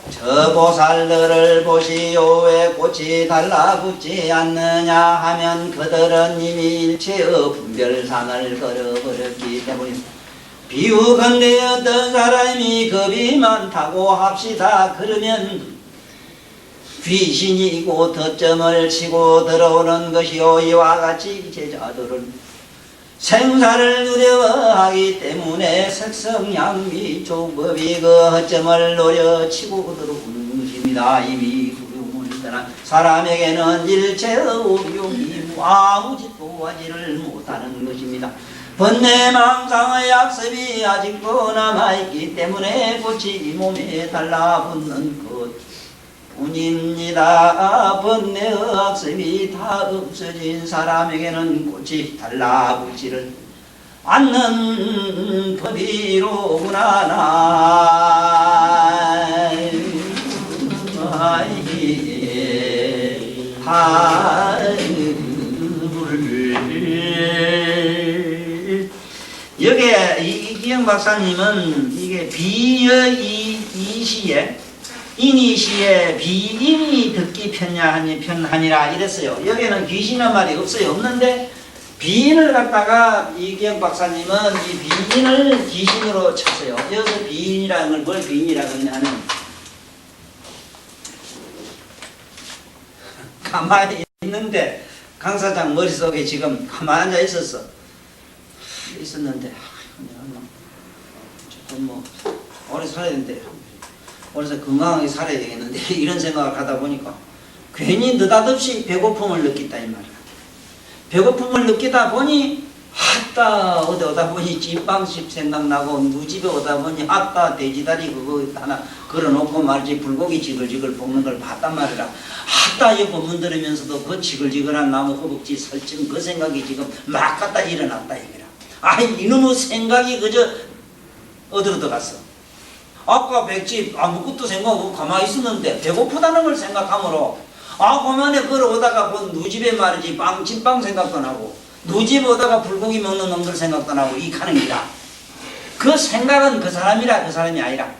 저 보살들을 보시오 왜 꽃이 달라붙지 않느냐 하면 그들은 이미 일체의 분별상을 걸어버렸기 때문입니다. 비유컨대 어떤 사람이 겁이 많다고 합시다. 그러면 귀신이고 덧점을 치고 들어오는 것이요 이와 같이 제자들은 생사를 두려워하기 때문에 색성양미 조법이 그 허점을 노려치고 들어오는 것입니다. 이미 두려움을 떠난 사람에게는 일체의 어려움이 아무 짓도 하지를 못하는 것입니다. 번뇌망상의 약습이 아직도 남아있기 때문에 꽃이 몸에 달라붙는 것 뿐입니다. 번뇌의 학습이 다 없어진 사람에게는 꽃이 달라붙지를 않는 법이로구나. 여기에 이기영 박사님은 이게 비의 이시에 인이시에 비인이 듣기 편하니라 이랬어요. 여기에는 귀신이란 말이 없어요. 없는데 비인을 갖다가 이기영 박사님은 이 비인을 귀신으로 쳤어요. 여기서 비인이라는 걸 뭘 비인이라고 하냐면 가만히 있는데 강사장 머릿속에 지금 가만히 앉아 있었는데 조금 뭐 오래 살아야 되는데 그래서 건강하게 살아야 되겠는데 이런 생각을 하다 보니까 괜히 느닷없이 배고픔을 느꼈다 이 말이야. 배고픔을 느끼다 보니 아따 어디 오다 보니 찐빵집 생각나고 누집에 오다 보니 아따 돼지다리 그거 하나 걸어놓고 말지 불고기 지글지글 볶는 걸 봤단 말이라. 아따 이 법문 들으면서도 그 지글지글한 나무 허벅지 설정 그 생각이 지금 막 갖다 일어났다 이거라. 아이 이놈의 생각이 그저 어디로 들어갔어. 아까 백집 아무것도 생각 없고 가만히 있었는데 배고프다는 걸 생각하므로 그만에 걸어오다가 본 누집에 말이지 찐빵 생각도 나고 누집 오다가 불고기 먹는 놈들 생각도 나고 이 가는 기라. 그 생각은 그 사람이라 그 사람이 아니라.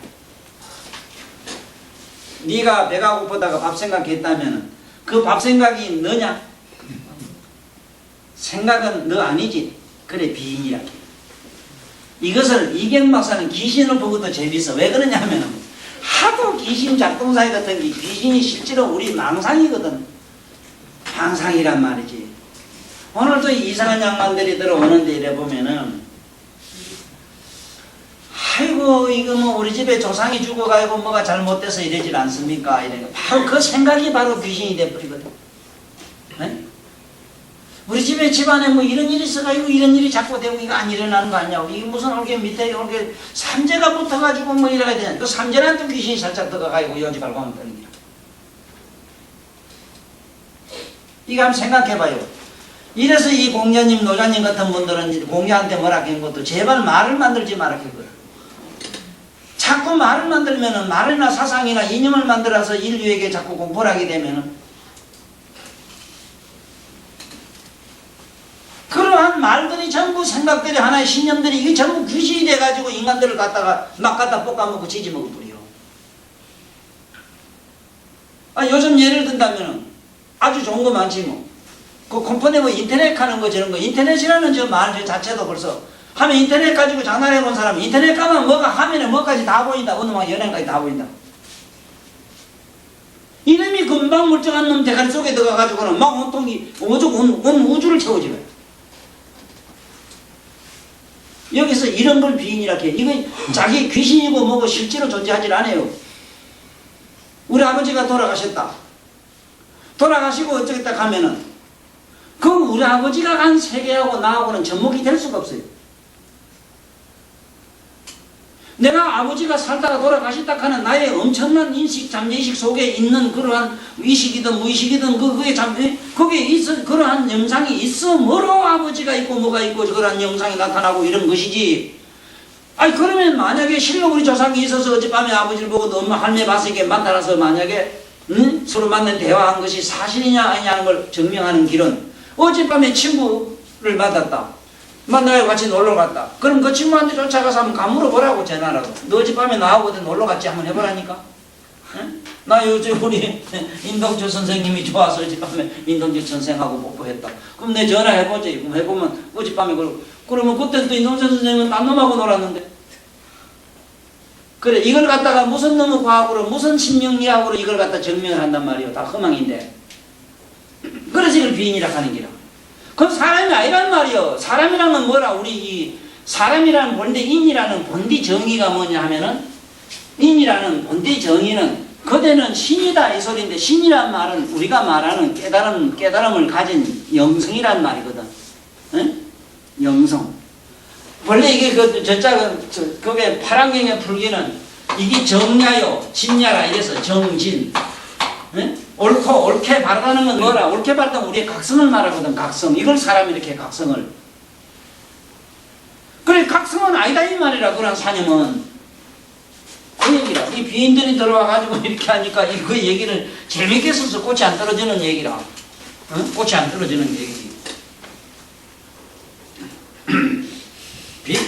네가 배가 고프다가 밥 생각했다면 그 밥 생각이 너냐? 생각은 너 아니지. 그래 비인이라. 이것을 이경 박사는 귀신을 보고도 재밌어. 왜 그러냐면 하도 귀신 작동사위 같은 게 귀신이 실제로 우리 망상이거든. 망상이란 말이지. 오늘도 이상한 양반들이 들어오는데 이래 보면은 아이고 이거 뭐 우리 집에 조상이 죽어가지고 뭐가 잘못돼서 이러질 않습니까? 이런 거 바로 그 생각이 바로 귀신이 돼버리거든. 네? 우리 집에 집안에 뭐 이런 일이 있어가지고 이런 일이 자꾸 되고 이거 안 일어나는 거 아니냐고. 이게 무슨 올게 밑에 올게 삼재가 붙어가지고 뭐 이래야 되냐. 그 삼재한테 귀신이 살짝 들어가가지고 여지발고 하면 되는 거야. 이거 한번 생각해봐요. 이래서 이 공자님, 노자님 같은 분들은 공자한테 뭐라 한 것도 제발 말을 만들지 마라 했거든. 자꾸 말을 만들면은 말이나 사상이나 이념을 만들어서 인류에게 자꾸 공포를 하게 되면은 그러한 말들이 전부 생각들이 하나의 신념들이 이게 전부 귀신이 돼가지고 인간들을 갖다가 막 갖다 볶아먹고 지지먹어 버려. 요즘 예를 든다면은 아주 좋은 거 많지 뭐. 그 컴퍼니 뭐 인터넷 하는 거 저런 거 인터넷이라는 저 말 자체도 벌써 하면 인터넷 가지고 장난해 본 사람 인터넷 가면 뭐가 화면에 뭐까지 다 보인다. 어느 막 연예인까지 다 보인다. 이놈이 금방 멀쩡한 놈 대가리 속에 들어가가지고는 막 온통이 온 우주를 채워지고요. 여기서 이런 걸 비인이라 해. 이건 자기 귀신이고 뭐고 실제로 존재하지 않아요. 우리 아버지가 돌아가셨다. 돌아가시고 어쩌겠다 하면은 그 우리 아버지가 간 세계하고 나하고는 접목이 될 수가 없어요. 내가 아버지가 살다가 돌아가셨다 하는 나의 엄청난 인식, 잠재의식 속에 있는 그러한 의식이든 무의식이든 거기에 있어, 그러한 영상이 있으므로 아버지가 있고 뭐가 있고 그러한 영상이 나타나고 이런 것이지. 아니, 그러면 만약에 실로 우리 조상이 있어서 어젯밤에 아버지를 보고 엄마 할매 바세게 만나서 만약에 서로 만난 대화한 것이 사실이냐 아니냐는 걸 증명하는 길은 어젯밤에 친구를 만났다. 만나요 같이 놀러 갔다. 그럼 그 친구한테 쫓아가서 한번 가물어보라고 전화라고. 너 어젯밤에 나하고 어디 놀러 갔지? 한번 해보라니까. 응? 나 요즘 우리 인동주 선생님이 좋아서 어젯밤에 인동주 선생하고 뽀뽀했다. 그럼 내 전화해보지. 그럼 해보면 어젯밤에 그러면 그때 또 인동주 선생님은 딴 놈하고 놀았는데. 그래 이걸 갖다가 무슨 놈의 과학으로 무슨 신명리학으로 이걸 갖다 증명을 한단 말이에요. 다 허망인데. 그래서 이걸 비인이라 하는 기라. 그건 사람이 아니란 말이요. 사람이란 건 뭐라 우리 이 사람이라는 본디 인이라는 본디 정의가 뭐냐 하면은 인이라는 본디 정의는 그대는 신이다 이 소리인데 신이란 말은 우리가 말하는 깨달음을 가진 영성이란 말이거든. 응? 영성. 원래 이게 그게 파랑경의 풀기는 이게 정야요 진야라 이래서 정진. 응? 옳게 바르다는 건 뭐라? 옳게 바르다는 우리의 각성을 말하거든. 각성. 이걸 사람이 이렇게 각성을. 그래 각성은 아니다 이 말이라. 그런 사념은 그 얘기라. 이 비인들이 들어와가지고 이렇게 하니까 그 얘기를 재밌게 써서 꽃이 안 떨어지는 얘기라. 응? 꽃이 안 떨어지는 얘기지.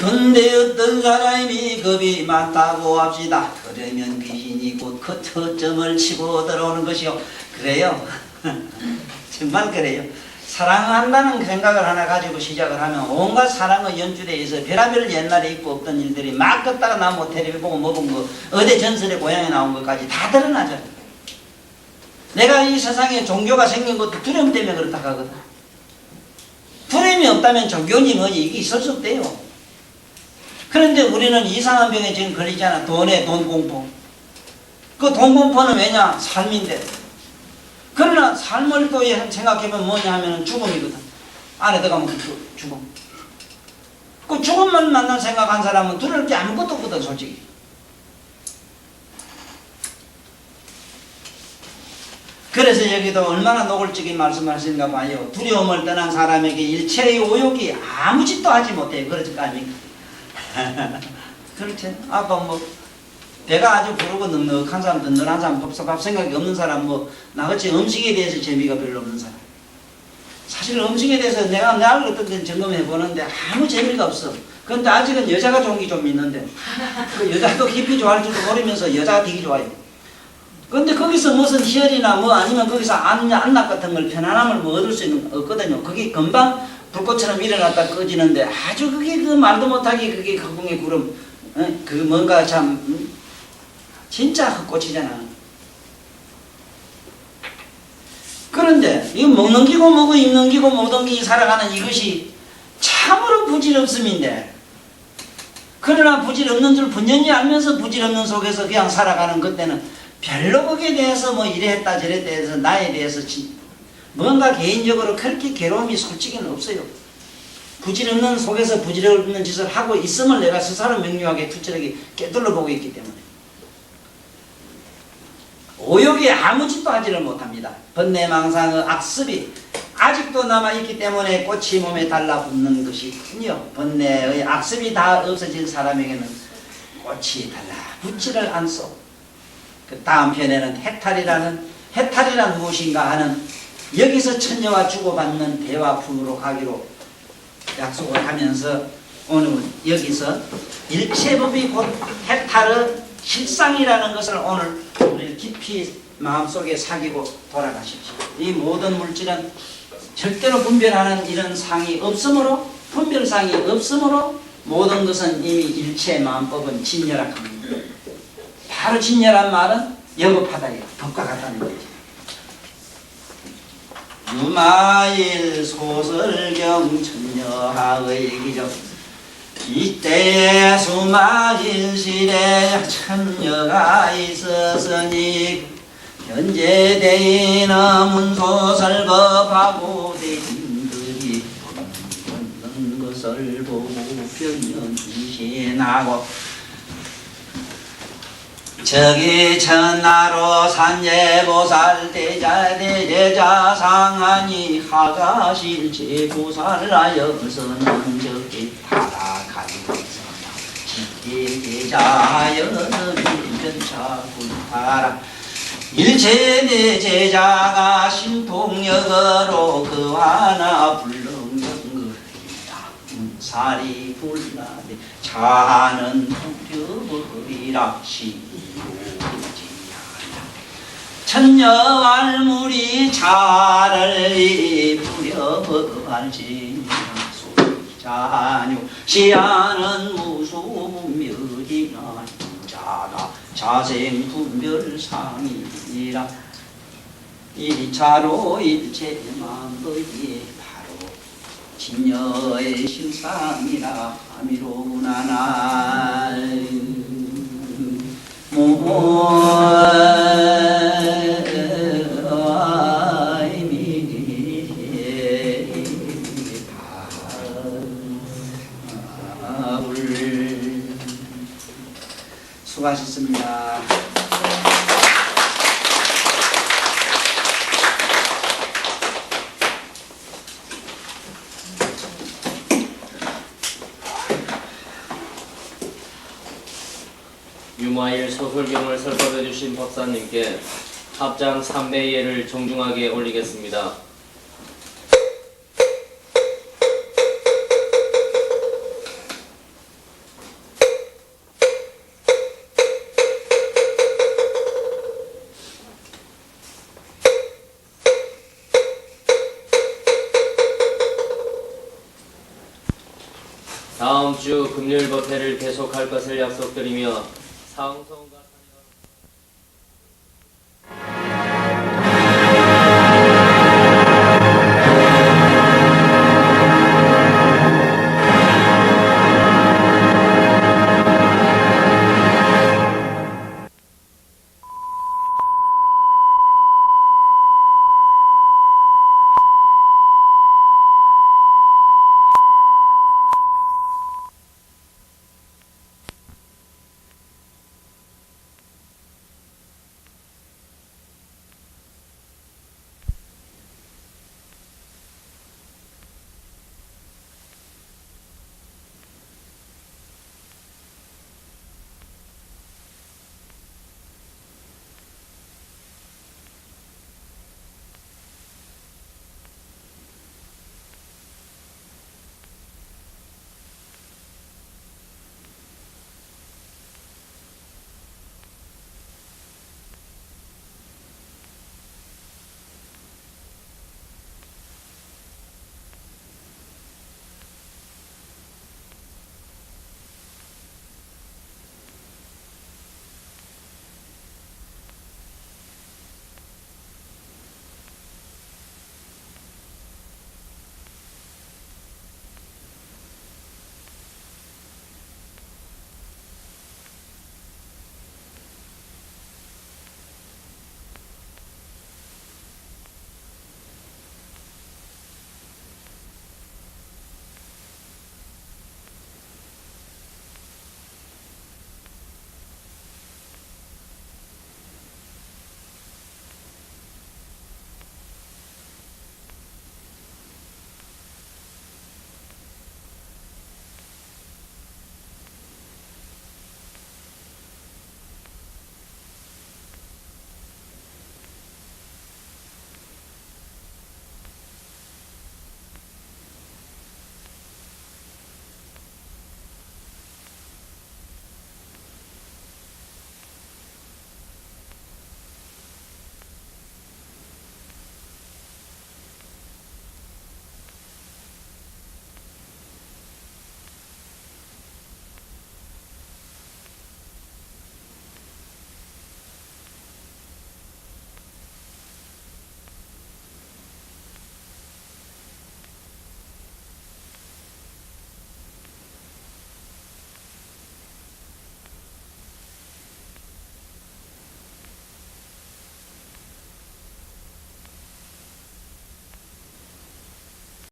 근데 어떤 사람이 겁이 많다고 합시다. 그러면 귀신이 곧 그 터점을 치고 들어오는 것이요. 그래요. 정말 그래요. 사랑한다는 생각을 하나 가지고 시작을 하면 온갖 사랑의 연출에 의해서 별의별 옛날에 있고 없던 일들이 막 걷다가 나 뭐 텔레비 보고 뭐 본 거 어디 전설의 고향에 나온 것까지 다 드러나죠. 내가 이 세상에 종교가 생긴 것도 두려움 때문에 그렇다 하거든. 두려움이 없다면 종교니 뭐니 이게 있을 수 없대요. 그런데 우리는 이상한 병에 지금 걸리잖아. 돈 공포. 그 돈 공포는 왜냐? 삶인데. 그러나 삶을 또 생각해보면 뭐냐 하면 죽음이거든. 안에 들어가면 그 죽음. 그 죽음만 만난 생각한 사람은 두려울 게 아무것도 없거든 솔직히. 그래서 여기도 얼마나 노골적인 말씀하시는가 봐요. 두려움을 떠난 사람에게 일체의 오욕이 아무 짓도 하지 못해요. 그렇지 아닙니까? 그렇지. 아까 뭐 배가 아주 부르고 넉넉한 사람, 든든한 사람, 밥 생각이 없는 사람, 뭐 나같이 음식에 대해서 재미가 별로 없는 사람. 사실 음식에 대해서 내가 어떤 데 점검해 보는데 아무 재미가 없어. 그런데 아직은 여자가 좋은 게 좀 있는데 그 여자도 깊이 좋아할 줄도 모르면서 여자가 되게 좋아요. 그런데 거기서 무슨 희열이나 뭐 아니면 거기서 안락 같은 걸 편안함을 뭐 얻을 수 있는 없거든요. 그게 금방 불꽃처럼 일어났다 꺼지는데 아주 그게 그 말도 못하게 그게 허공의 구름 그 뭔가 참 진짜 헛꽃이잖아. 그런데 이 먹는 기고 먹고 입는 기고 모든 게 살아가는 이것이 참으로 부질없음인데 그러나 부질없는 줄 분명히 알면서 부질없는 속에서 그냥 살아가는 그때는 별로 거기에 대해서 뭐 이랬다 저랬다 해서 나에 대해서 뭔가 개인적으로 그렇게 괴로움이 솔직히는 없어요. 부질없는 속에서 부질없는 짓을 하고 있음을 내가 스스로 명료하게 투철하게 깨달아 보고 있기 때문에 오욕이 아무 짓도 하지를 못합니다. 번뇌망상의 악습이 아직도 남아있기 때문에 꽃이 몸에 달라붙는 것이군요. 번뇌의 악습이 다 없어진 사람에게는 꽃이 달라붙지를 않소. 그 다음 편에는 해탈이란 무엇인가 하는 여기서 천녀와 주고받는 대화품으로 가기로 약속을 하면서 오늘 여기서 일체법이 곧 해탈의 실상이라는 것을 오늘 우리 깊이 마음속에 사귀고 돌아가십시오. 이 모든 물질은 절대로 분별하는 이런 상이 없으므로 분별상이 없으므로 모든 것은 이미 일체 마음법은 진열합니다. 바로 진열한 말은 여급하다예요. 법과 같다는 거죠. 유마일 소설경 천녀하의 기적 이때에 수마일실에 천녀가 있었으니 현재 대인은 문소설법하고 대인들이 없는 것을 보고 변명이신하고 저기 천하로 산예보살 대제자 상하니 하가실체 보살하여서는 저기 타락하리서나 지대제자여는 일변차불파라 일체 대제자가 신통력으로 그 하나 불능정거리라 살이 불나되 자는 두려버리라 천녀왈물이 자를 부려버할지니라 소자뇨 시야는 무수분별이나 자가 자생분별상이니라 일차로 일체만의 바로 진여의 실상이라 아미로구나 수고하셨습니다. 유마일 소설경을 설법해 주신 법사님께 합장 3배 예를 정중하게 올리겠습니다. 다음 주 금요일 법회를 계속할 것을 약속드리며 상성과